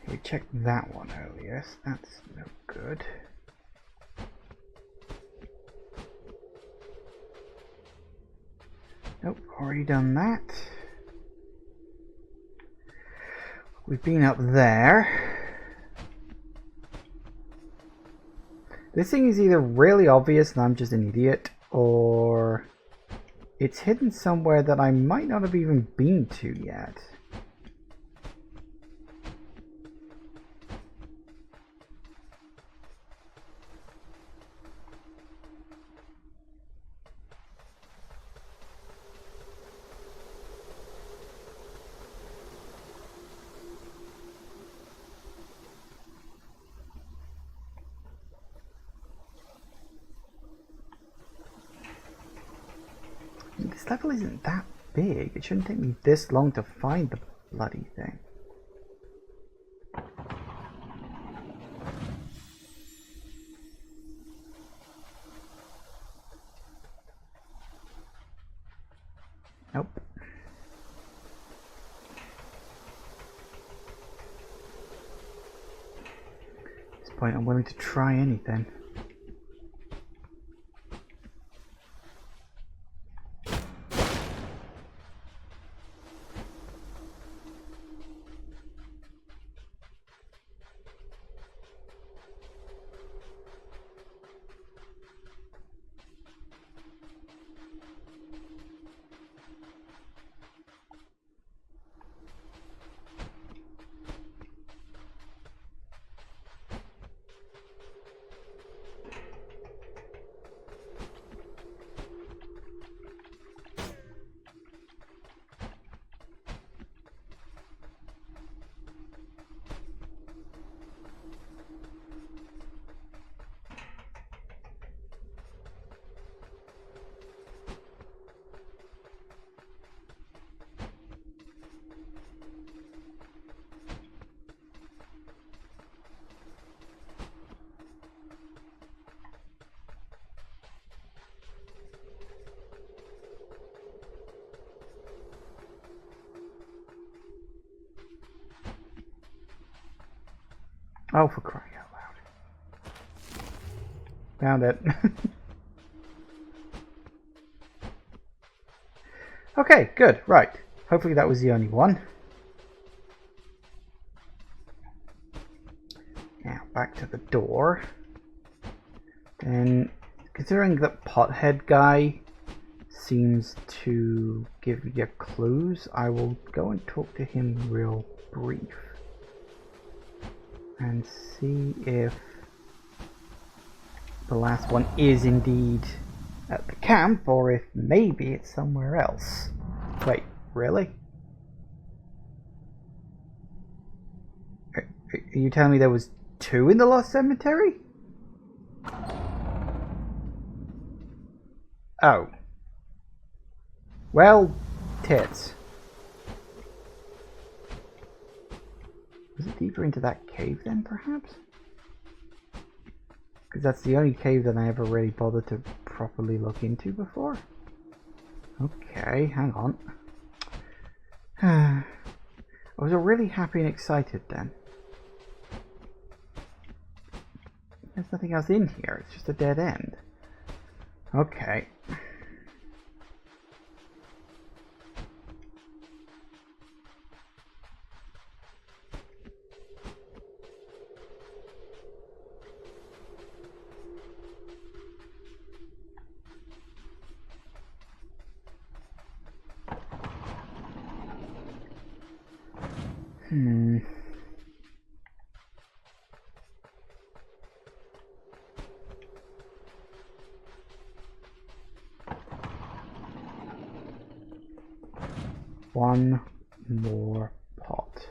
We checked that one earlier, so that's no good. Nope, already done that. We've been up there. This thing is either really obvious and I'm just an idiot, or it's hidden somewhere that I might not have even been to yet. This level isn't that big. It shouldn't take me this long to find the bloody thing. Nope. At this point, I'm willing to try anything. Oh, for crying out loud. Found it. Okay, good. Right. Hopefully that was the only one. Now, back to the door. And considering that Pothead guy seems to give you clues, I will go and talk to him real brief. And see if the last one is indeed at the camp, or if maybe it's somewhere else. Wait, really? Are you telling me there was 2 in the Lost Cemetery? Oh. Well, tits. Was it deeper into that cave then, perhaps? Because that's the only cave that I ever really bothered to properly look into before. Okay, hang on. I was really happy and excited then. There's nothing else in here, it's just a dead end. Okay. One more pot.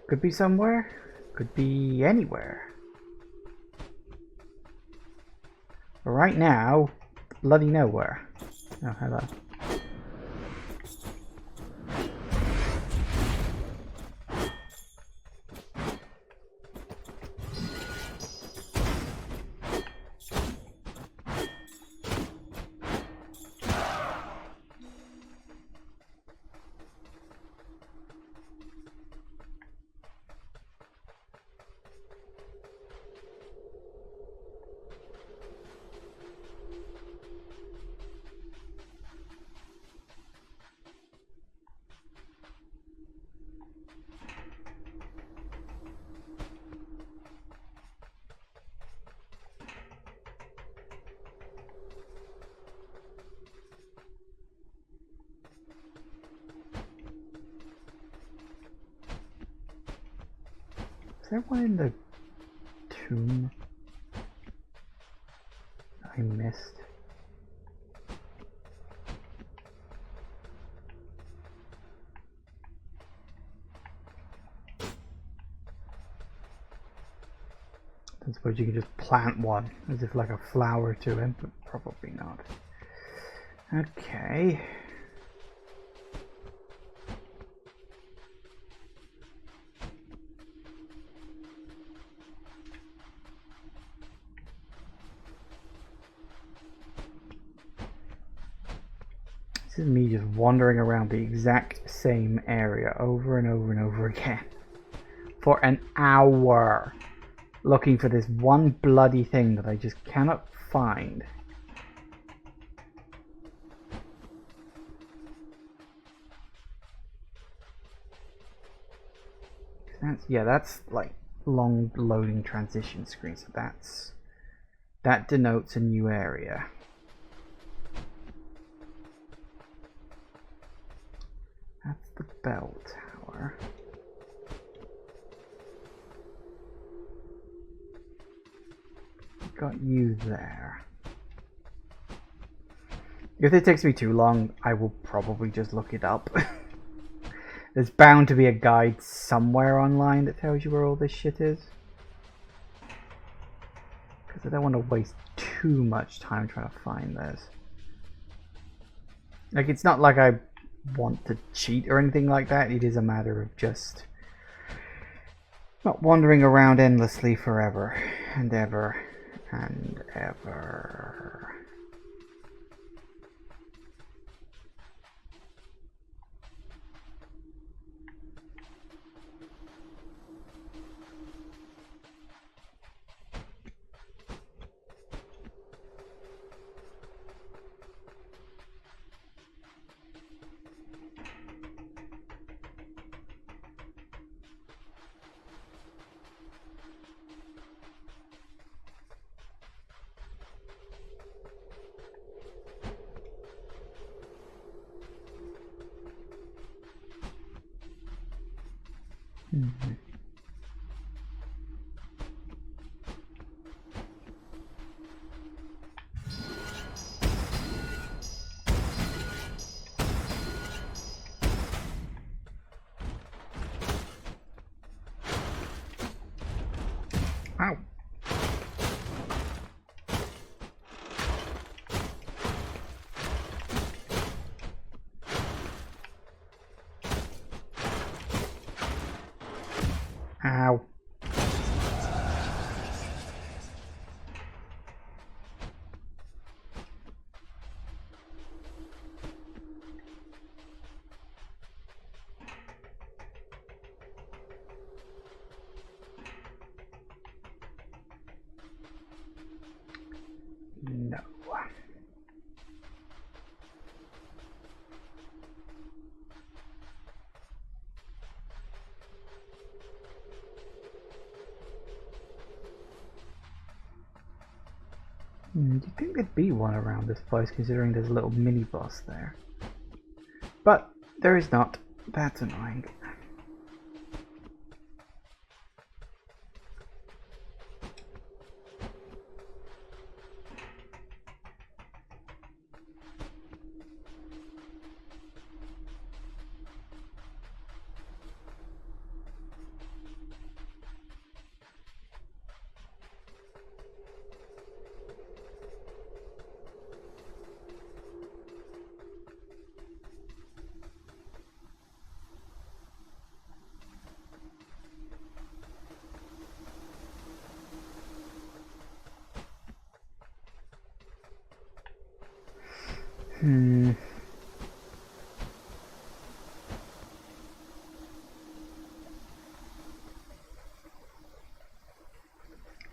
Could be somewhere, could be anywhere. But right now, bloody nowhere. Oh, hello. there one in the tomb I missed? I suppose you could just plant one as if like a flower to him, but probably not. Okay. This is me just wandering around the exact same area over and over and over again for an hour, looking for this one bloody thing that I just cannot find. That's like long loading transition screen, so that denotes a new area. That's the bell tower. Got you there. If it takes me too long, I will probably just look it up. There's bound to be a guide somewhere online that tells you where all this shit is. Because I don't want to waste too much time trying to find this. Like, it's not like I want to cheat or anything like that. It is a matter of just not wandering around endlessly forever and ever and ever. Mm-hmm. Ow. Ow. No. You'd think there'd be one around this place, considering there's a little mini boss there. But there is not. That's annoying.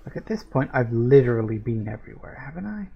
Look, at this point, I've literally been everywhere, haven't I?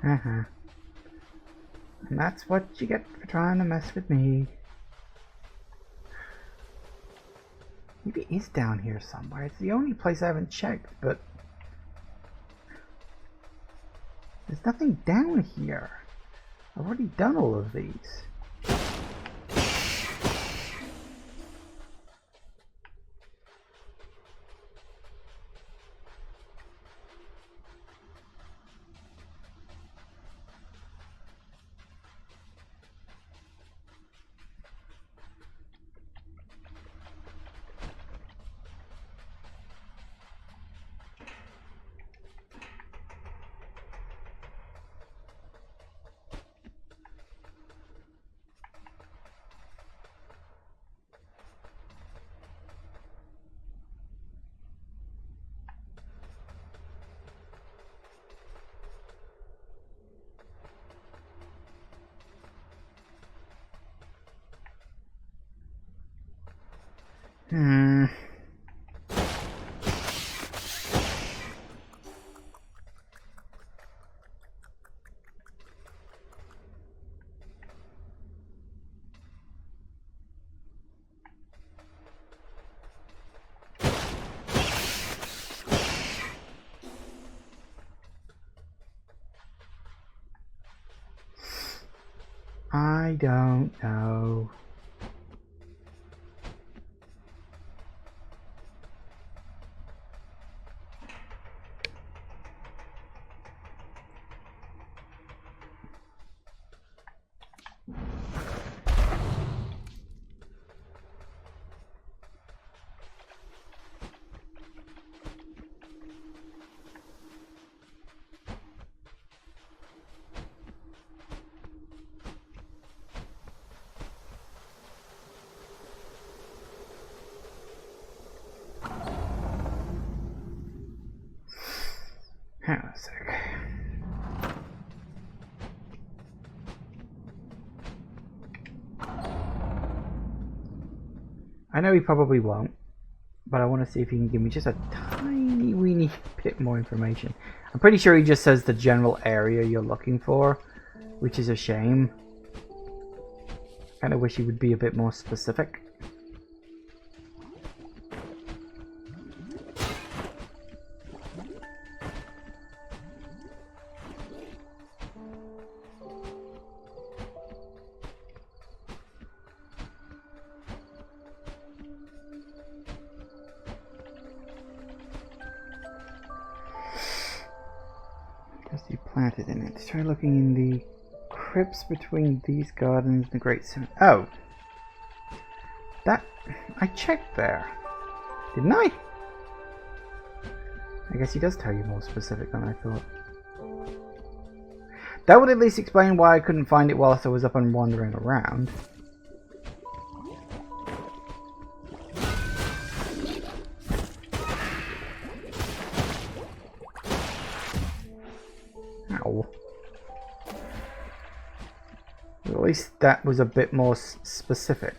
Uh-huh. And that's what you get for trying to mess with me. Maybe it is down here somewhere. It's the only place I haven't checked, but there's nothing down here. I've already done all of these. I don't know. Hang on a sec. I know he probably won't, but I want to see if he can give me just a tiny weeny bit more information. I'm pretty sure he just says the general area you're looking for, which is a shame. I kind of wish he would be a bit more specific. You planted in it. Try looking in the crypts between these gardens and the Great Cemetery. Oh! That... I checked there. Didn't I? I guess he does tell you more specific than I thought. That would at least explain why I couldn't find it whilst I was up and wandering around. At least that was a bit more specific.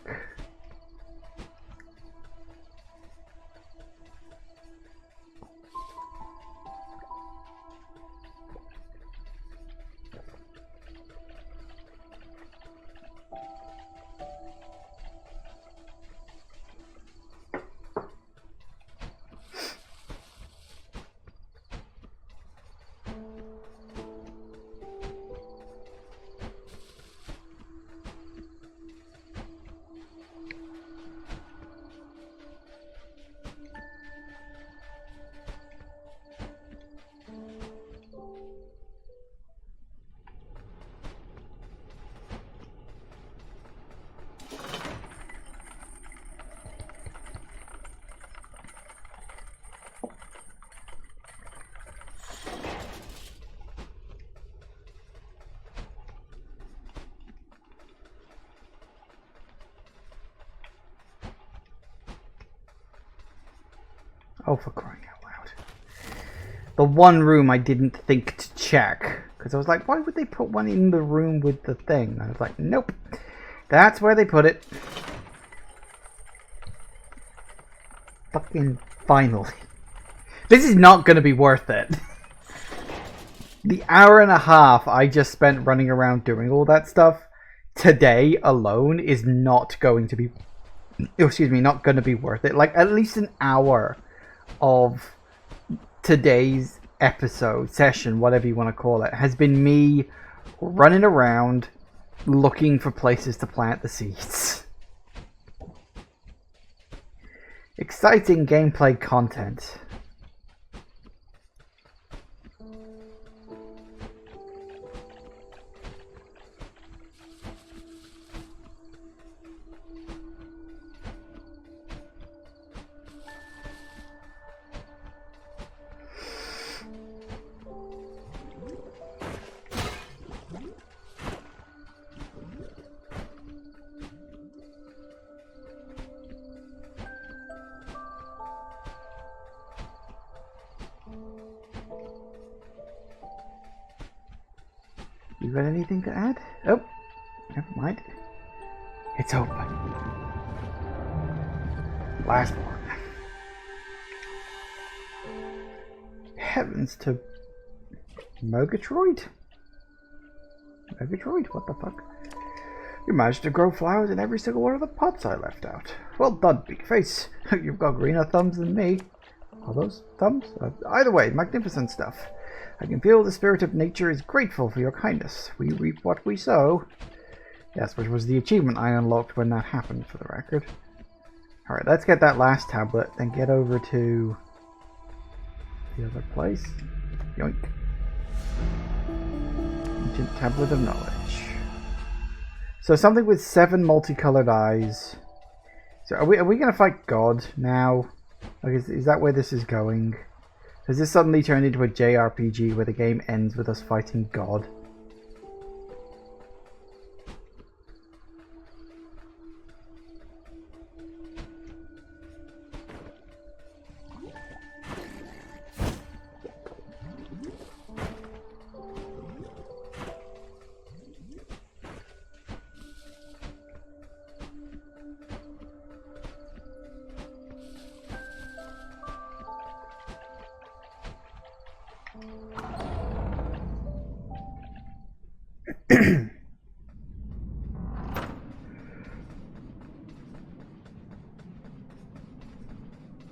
Oh, for crying out loud. The one room I didn't think to check. Because I was like, why would they put one in the room with the thing? And I was like, nope. That's where they put it. Fucking finally. This is not going to be worth it. The hour and a half I just spent running around doing all that stuff today alone is not going to be, not going to be worth it. Like, at least an hour of today's episode, session, whatever you want to call it, has been me running around looking for places to plant the seeds. Exciting gameplay content. You got anything to add? Oh, never mind. It's open. Last one. Heavens to Murgatroyd? Murgatroyd? What the fuck? You managed to grow flowers in every single one of the pots I left out. Well done, big face. You've got greener thumbs than me. Are those thumbs? Either way, magnificent stuff. I can feel the spirit of nature is grateful for your kindness. We reap what we sow. Yes, which was the achievement I unlocked when that happened, for the record. Alright, let's get that last tablet, then get over to the other place. Yoink. Ancient Tablet of Knowledge. So something with 7 multicolored eyes. So are we going to fight God now? Like, is that where this is going? Has this suddenly turned into a JRPG where the game ends with us fighting God?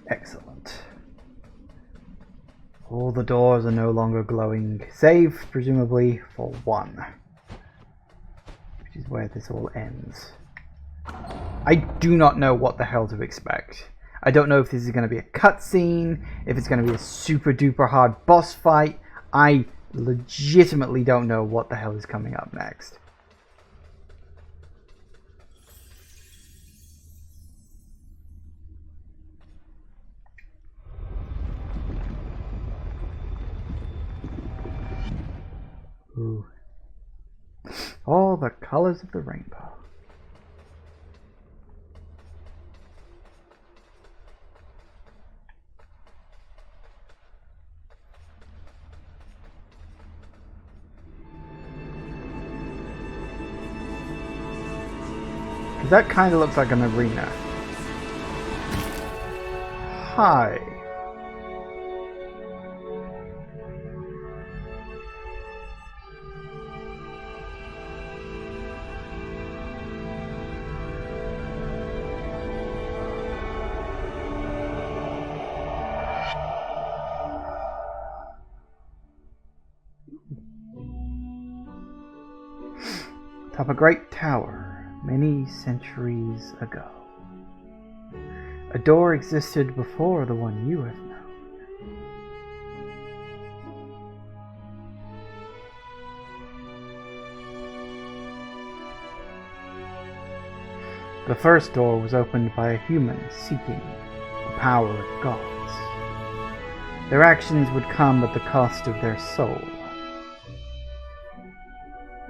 Excellent. All the doors are no longer glowing, save, presumably, for one. Which is where this all ends. I do not know what the hell to expect. I don't know if this is going to be a cutscene, if it's going to be a super duper hard boss fight. I legitimately don't know what the hell is coming up next. Ooh. All the colors of the rainbow. That kind of looks like an arena. Hi. Top a great tower. Many centuries ago. A door existed before the one you have known. The first door was opened by a human seeking the power of gods. Their actions would come at the cost of their soul.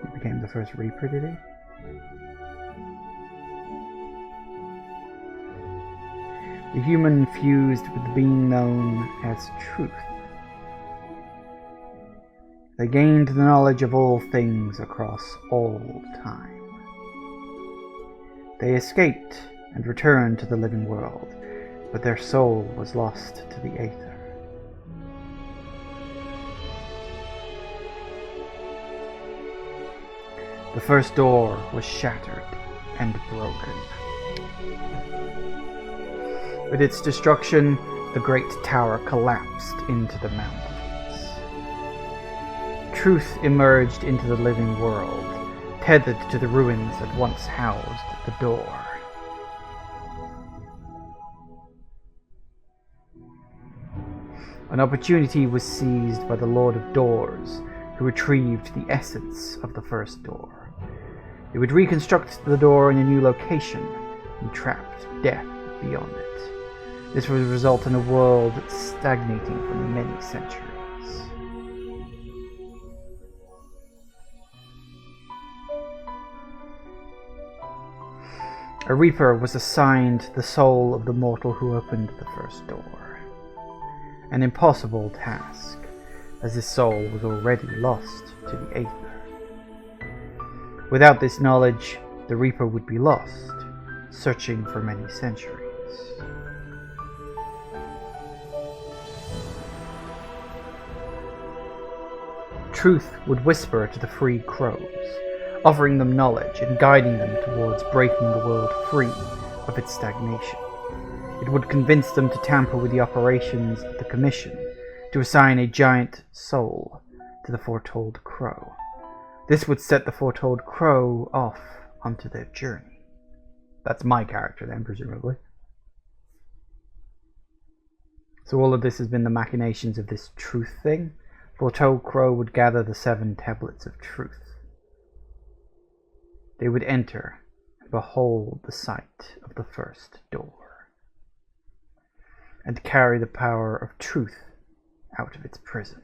He became the first Reaper, did he? The human fused with the being known as truth. They gained the knowledge of all things across all time. They escaped and returned to the living world, but their soul was lost to the aether. The first door was shattered and broken. With its destruction, the great tower collapsed into the mountains. Truth emerged into the living world, tethered to the ruins that once housed the door. An opportunity was seized by the Lord of Doors, who retrieved the essence of the first door. It would reconstruct the door in a new location and trapped death beyond it. This would result in a world stagnating for many centuries. A Reaper was assigned the soul of the mortal who opened the first door. An impossible task, as his soul was already lost to the Aether. Without this knowledge, the Reaper would be lost, searching for many centuries. Truth would whisper to the free crows, offering them knowledge and guiding them towards breaking the world free of its stagnation. It would convince them to tamper with the operations of the Commission, to assign a giant soul to the Foretold Crow. This would set the Foretold Crow off onto their journey. That's my character then, presumably. So all of this has been the machinations of this truth thing. Foretold Crow would gather the 7 tablets of truth. They would enter and behold the sight of the first door, and carry the power of truth out of its prison.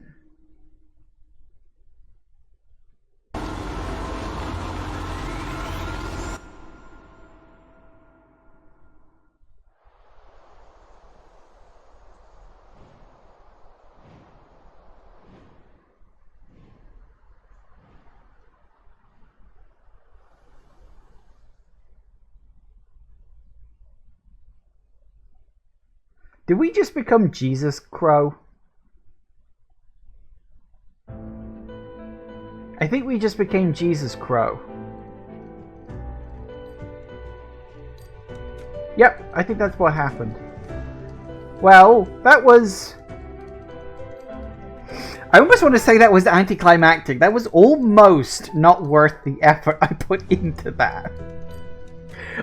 Did we just become Jesus Crow? I think we just became Jesus Crow. Yep, I think that's what happened. Well, that was... I almost want to say that was anticlimactic. That was almost not worth the effort I put into that.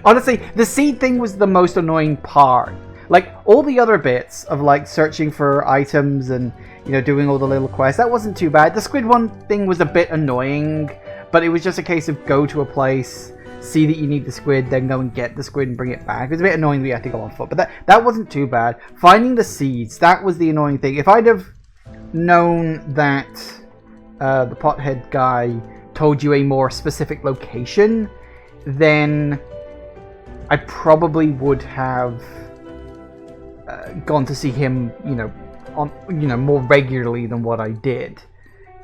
Honestly, the seed thing was the most annoying part. Like, all the other bits of, like, searching for items and, you know, doing all the little quests, that wasn't too bad. The squid one thing was a bit annoying, but it was just a case of go to a place, see that you need the squid, then go and get the squid and bring it back. It was a bit annoying that you had to go on foot, but that wasn't too bad. Finding the seeds, that was the annoying thing. If I'd have known that the pothead guy told you a more specific location, then I probably would have... gone to see him, you know, on more regularly than what I did.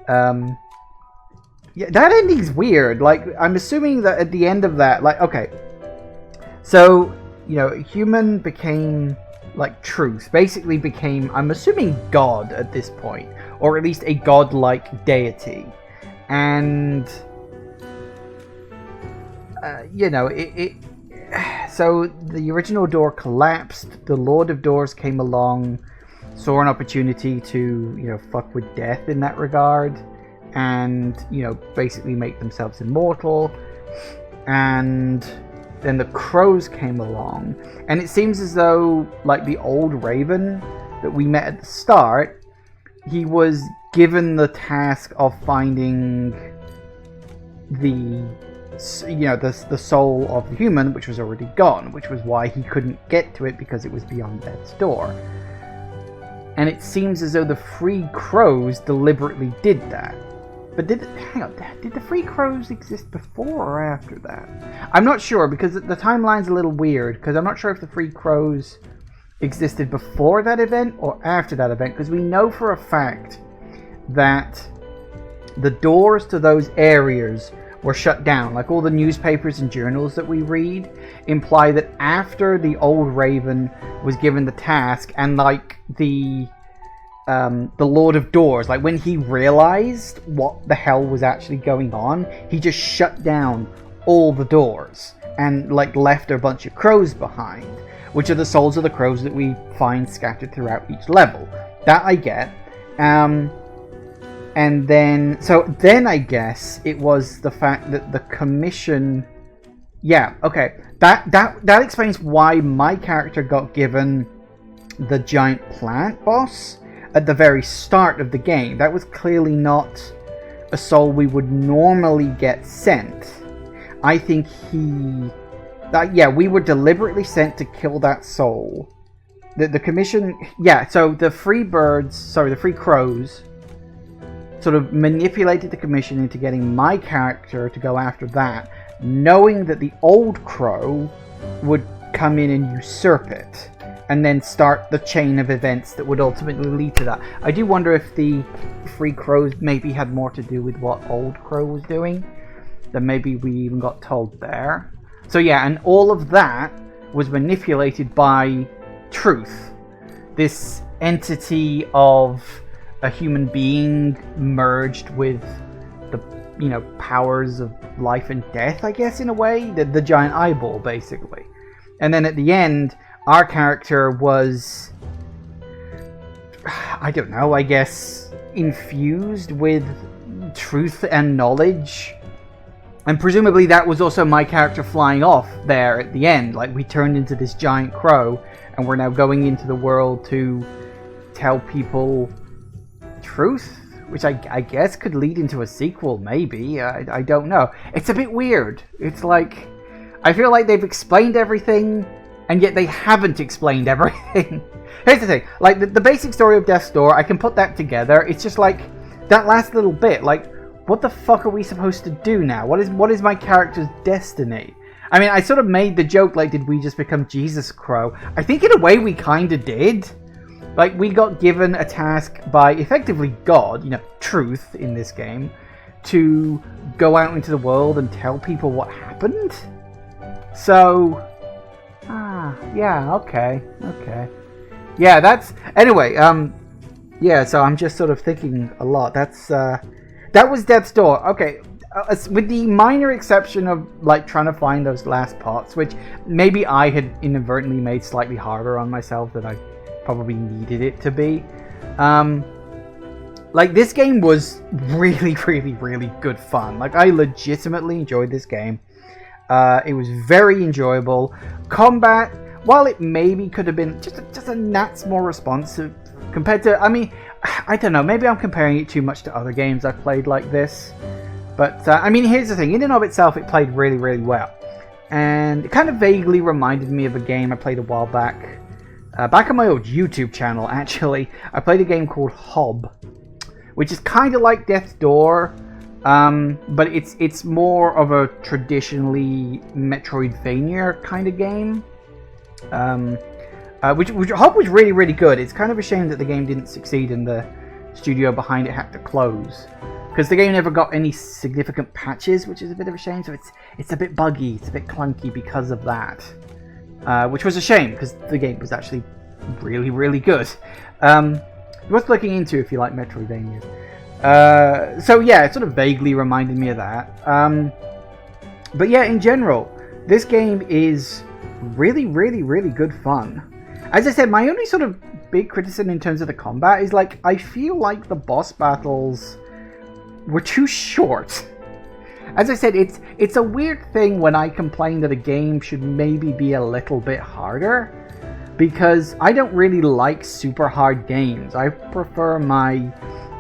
Yeah, that ending's weird. Like, I'm assuming that at the end of that, like, okay, so you know, human became like truth, basically became, I'm assuming, God at this point, or at least a godlike deity, and you know, so the original door collapsed. The Lord of Doors came along, saw an opportunity to, you know, fuck with death in that regard, and, you know, basically make themselves immortal. And then the crows came along, and it seems as though, like the old Raven that we met at the start, he was given the task of finding the, you know, the soul of the human, which was already gone, which was why he couldn't get to it, because it was beyond death's door. And it seems as though the Free Crows deliberately did that. But did the Free Crows exist before or after that? I'm not sure, because the timeline's a little weird, because I'm not sure if the Free Crows existed before that event or after that event, because we know for a fact that the doors to those areas were shut down. Like, all the newspapers and journals that we read imply that after the old Raven was given the task, and like the the Lord of Doors, like when he realized what the hell was actually going on, he just shut down all the doors and like left a bunch of crows behind, which are the souls of the crows that we find scattered throughout each level. That I get. And then I guess it was the fact that the commission. Yeah, okay. That explains why my character got given the giant plant boss at the very start of the game. That was clearly not a soul we would normally get sent. I think we were deliberately sent to kill that soul. The commission, so the free crows sort of manipulated the commission into getting my character to go after that, knowing that the old crow would come in and usurp it, and then start the chain of events that would ultimately lead to that. I do wonder if the free crows maybe had more to do with what old crow was doing than maybe we even got told there. So yeah, and all of that was manipulated by Truth, this entity of a human being merged with the, powers of life and death, I guess, in a way. The giant eyeball, basically. And then at the end, our character was, I don't know, I guess, infused with truth and knowledge. And presumably that was also my character flying off there at the end. Like, we turned into this giant crow, and we're now going into the world to tell people truth, which I guess could lead into a sequel, maybe. I don't know. It's a bit weird. It's like, I feel like they've explained everything, and yet they haven't explained everything. Here's the thing. Like, the basic story of Death's Door, I can put that together. It's just like, that last little bit, like, what the fuck are we supposed to do now? What is my character's destiny? I mean, I sort of made the joke, like, did we just become Jesus Crow? I think in a way we kind of did. Like, we got given a task by, effectively, God, Truth in this game, to go out into the world and tell people what happened. So, okay. Yeah, that's, anyway, so I'm just sort of thinking a lot. That was Death's Door. Okay, with the minor exception of, like, trying to find those last parts, which maybe I had inadvertently made slightly harder on myself than I probably needed it to be. Like, this game was really, really, really good fun. Like, I legitimately enjoyed this game. It was very enjoyable. Combat, while it maybe could have been just a gnat's more responsive compared to, I mean, I don't know, maybe I'm comparing it too much to other games I've played like this. But, I mean, here's the thing. In and of itself, it played really, really well. And it kind of vaguely reminded me of a game I played a while back. Back on my old YouTube channel, actually. I played a game called Hob, which is kind of like Death's Door, but it's more of a traditionally Metroidvania kind of game. Which Hob was really, really good. It's kind of a shame that the game didn't succeed and the studio behind it had to close, because the game never got any significant patches, which is a bit of a shame. So it's a bit buggy, it's a bit clunky because of that, which was a shame because the game was actually really, really good. Worth looking into if you like Metroidvania. So yeah, it sort of vaguely reminded me of that. But yeah, in general, this game is really, really, really good fun. As I said, my only sort of big criticism in terms of the combat is, like, I feel like the boss battles were too short. As I said, it's a weird thing when I complain that a game should maybe be a little bit harder, because I don't really like super hard games. I prefer my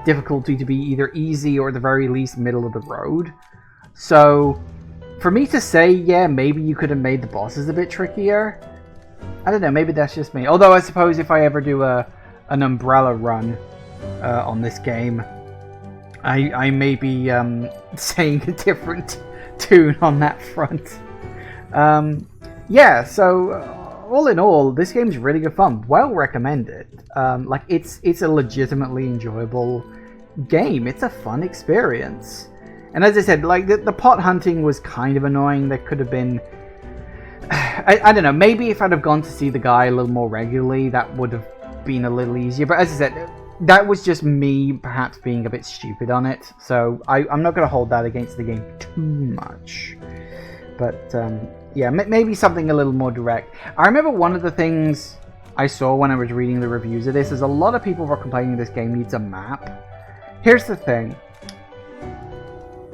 difficulty to be either easy or at the very least middle of the road. So for me to say, yeah, maybe you could have made the bosses a bit trickier, I don't know, maybe that's just me. Although I suppose if I ever do an Umbrella run on this game, I may be saying a different tune on that front. Yeah, so all in all, this game's really good fun. Well recommended. Like, it's a legitimately enjoyable game. It's a fun experience. And as I said, like, the pot hunting was kind of annoying. There could have been, I don't know, maybe if I'd have gone to see the guy a little more regularly, that would have been a little easier. But as I said, that was just me perhaps being a bit stupid on it. So I'm not going to hold that against the game too much. But yeah, maybe something a little more direct. I remember one of the things I saw when I was reading the reviews of this is a lot of people were complaining this game needs a map. Here's the thing.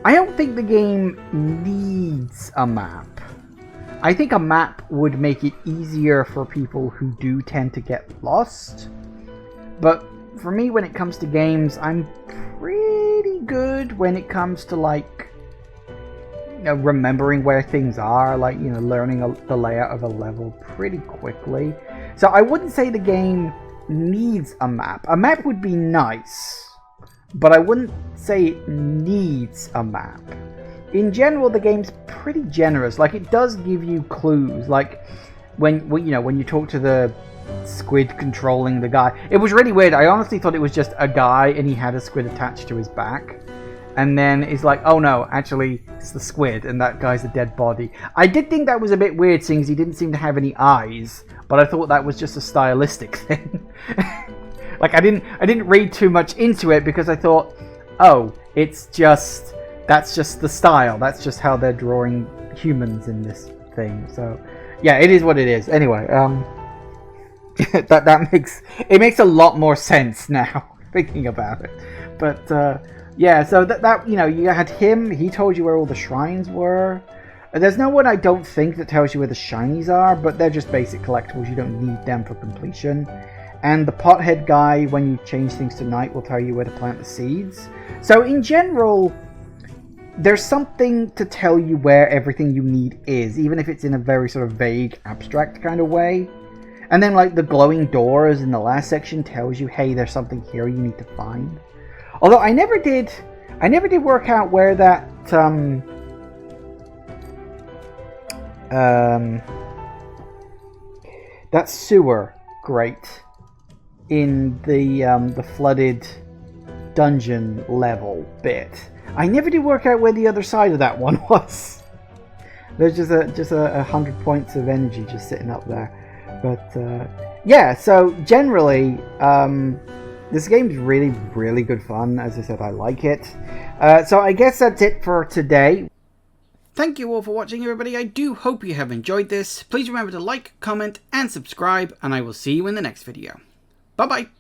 I don't think the game needs a map. I think a map would make it easier for people who do tend to get lost. But for me, when it comes to games, I'm pretty good when it comes to, like, you know, remembering where things are, like, you know, learning the layout of a level pretty quickly. So I wouldn't say the game needs a map. A map would be nice, but I wouldn't say it needs a map. In general, the game's pretty generous. Like, it does give you clues. Like, when you talk to the squid controlling the guy. It was really weird. I honestly thought it was just a guy and he had a squid attached to his back. And then it's like, oh no, actually, it's the squid and that guy's a dead body. I did think that was a bit weird, seeing as he didn't seem to have any eyes. But I thought that was just a stylistic thing. Like, I didn't read too much into it because I thought, oh, that's just the style. That's just how they're drawing humans in this thing. So, yeah, it is what it is. Anyway, that makes a lot more sense now thinking about it. But yeah, so that you know, you had him. He told you where all the shrines were. There's no one, I don't think, that tells you where the shinies are, but they're just basic collectibles. You don't need them for completion. And the pothead guy, when you change things to night, will tell you where to plant the seeds. So in general, there's something to tell you where everything you need is, even if it's in a very sort of vague, abstract kind of way. And then, like, the glowing doors in the last section tells you, hey, there's something here you need to find. Although I never did work out where that that sewer grate in the flooded dungeon level bit. I never did work out where the other side of that one was. There's just a 100 points of energy just sitting up there. But yeah, so generally, this game's really, really good fun. As I said, I like it. So I guess that's it for today. Thank you all for watching, everybody. I do hope you have enjoyed this. Please remember to like, comment, and subscribe, and I will see you in the next video. Bye-bye.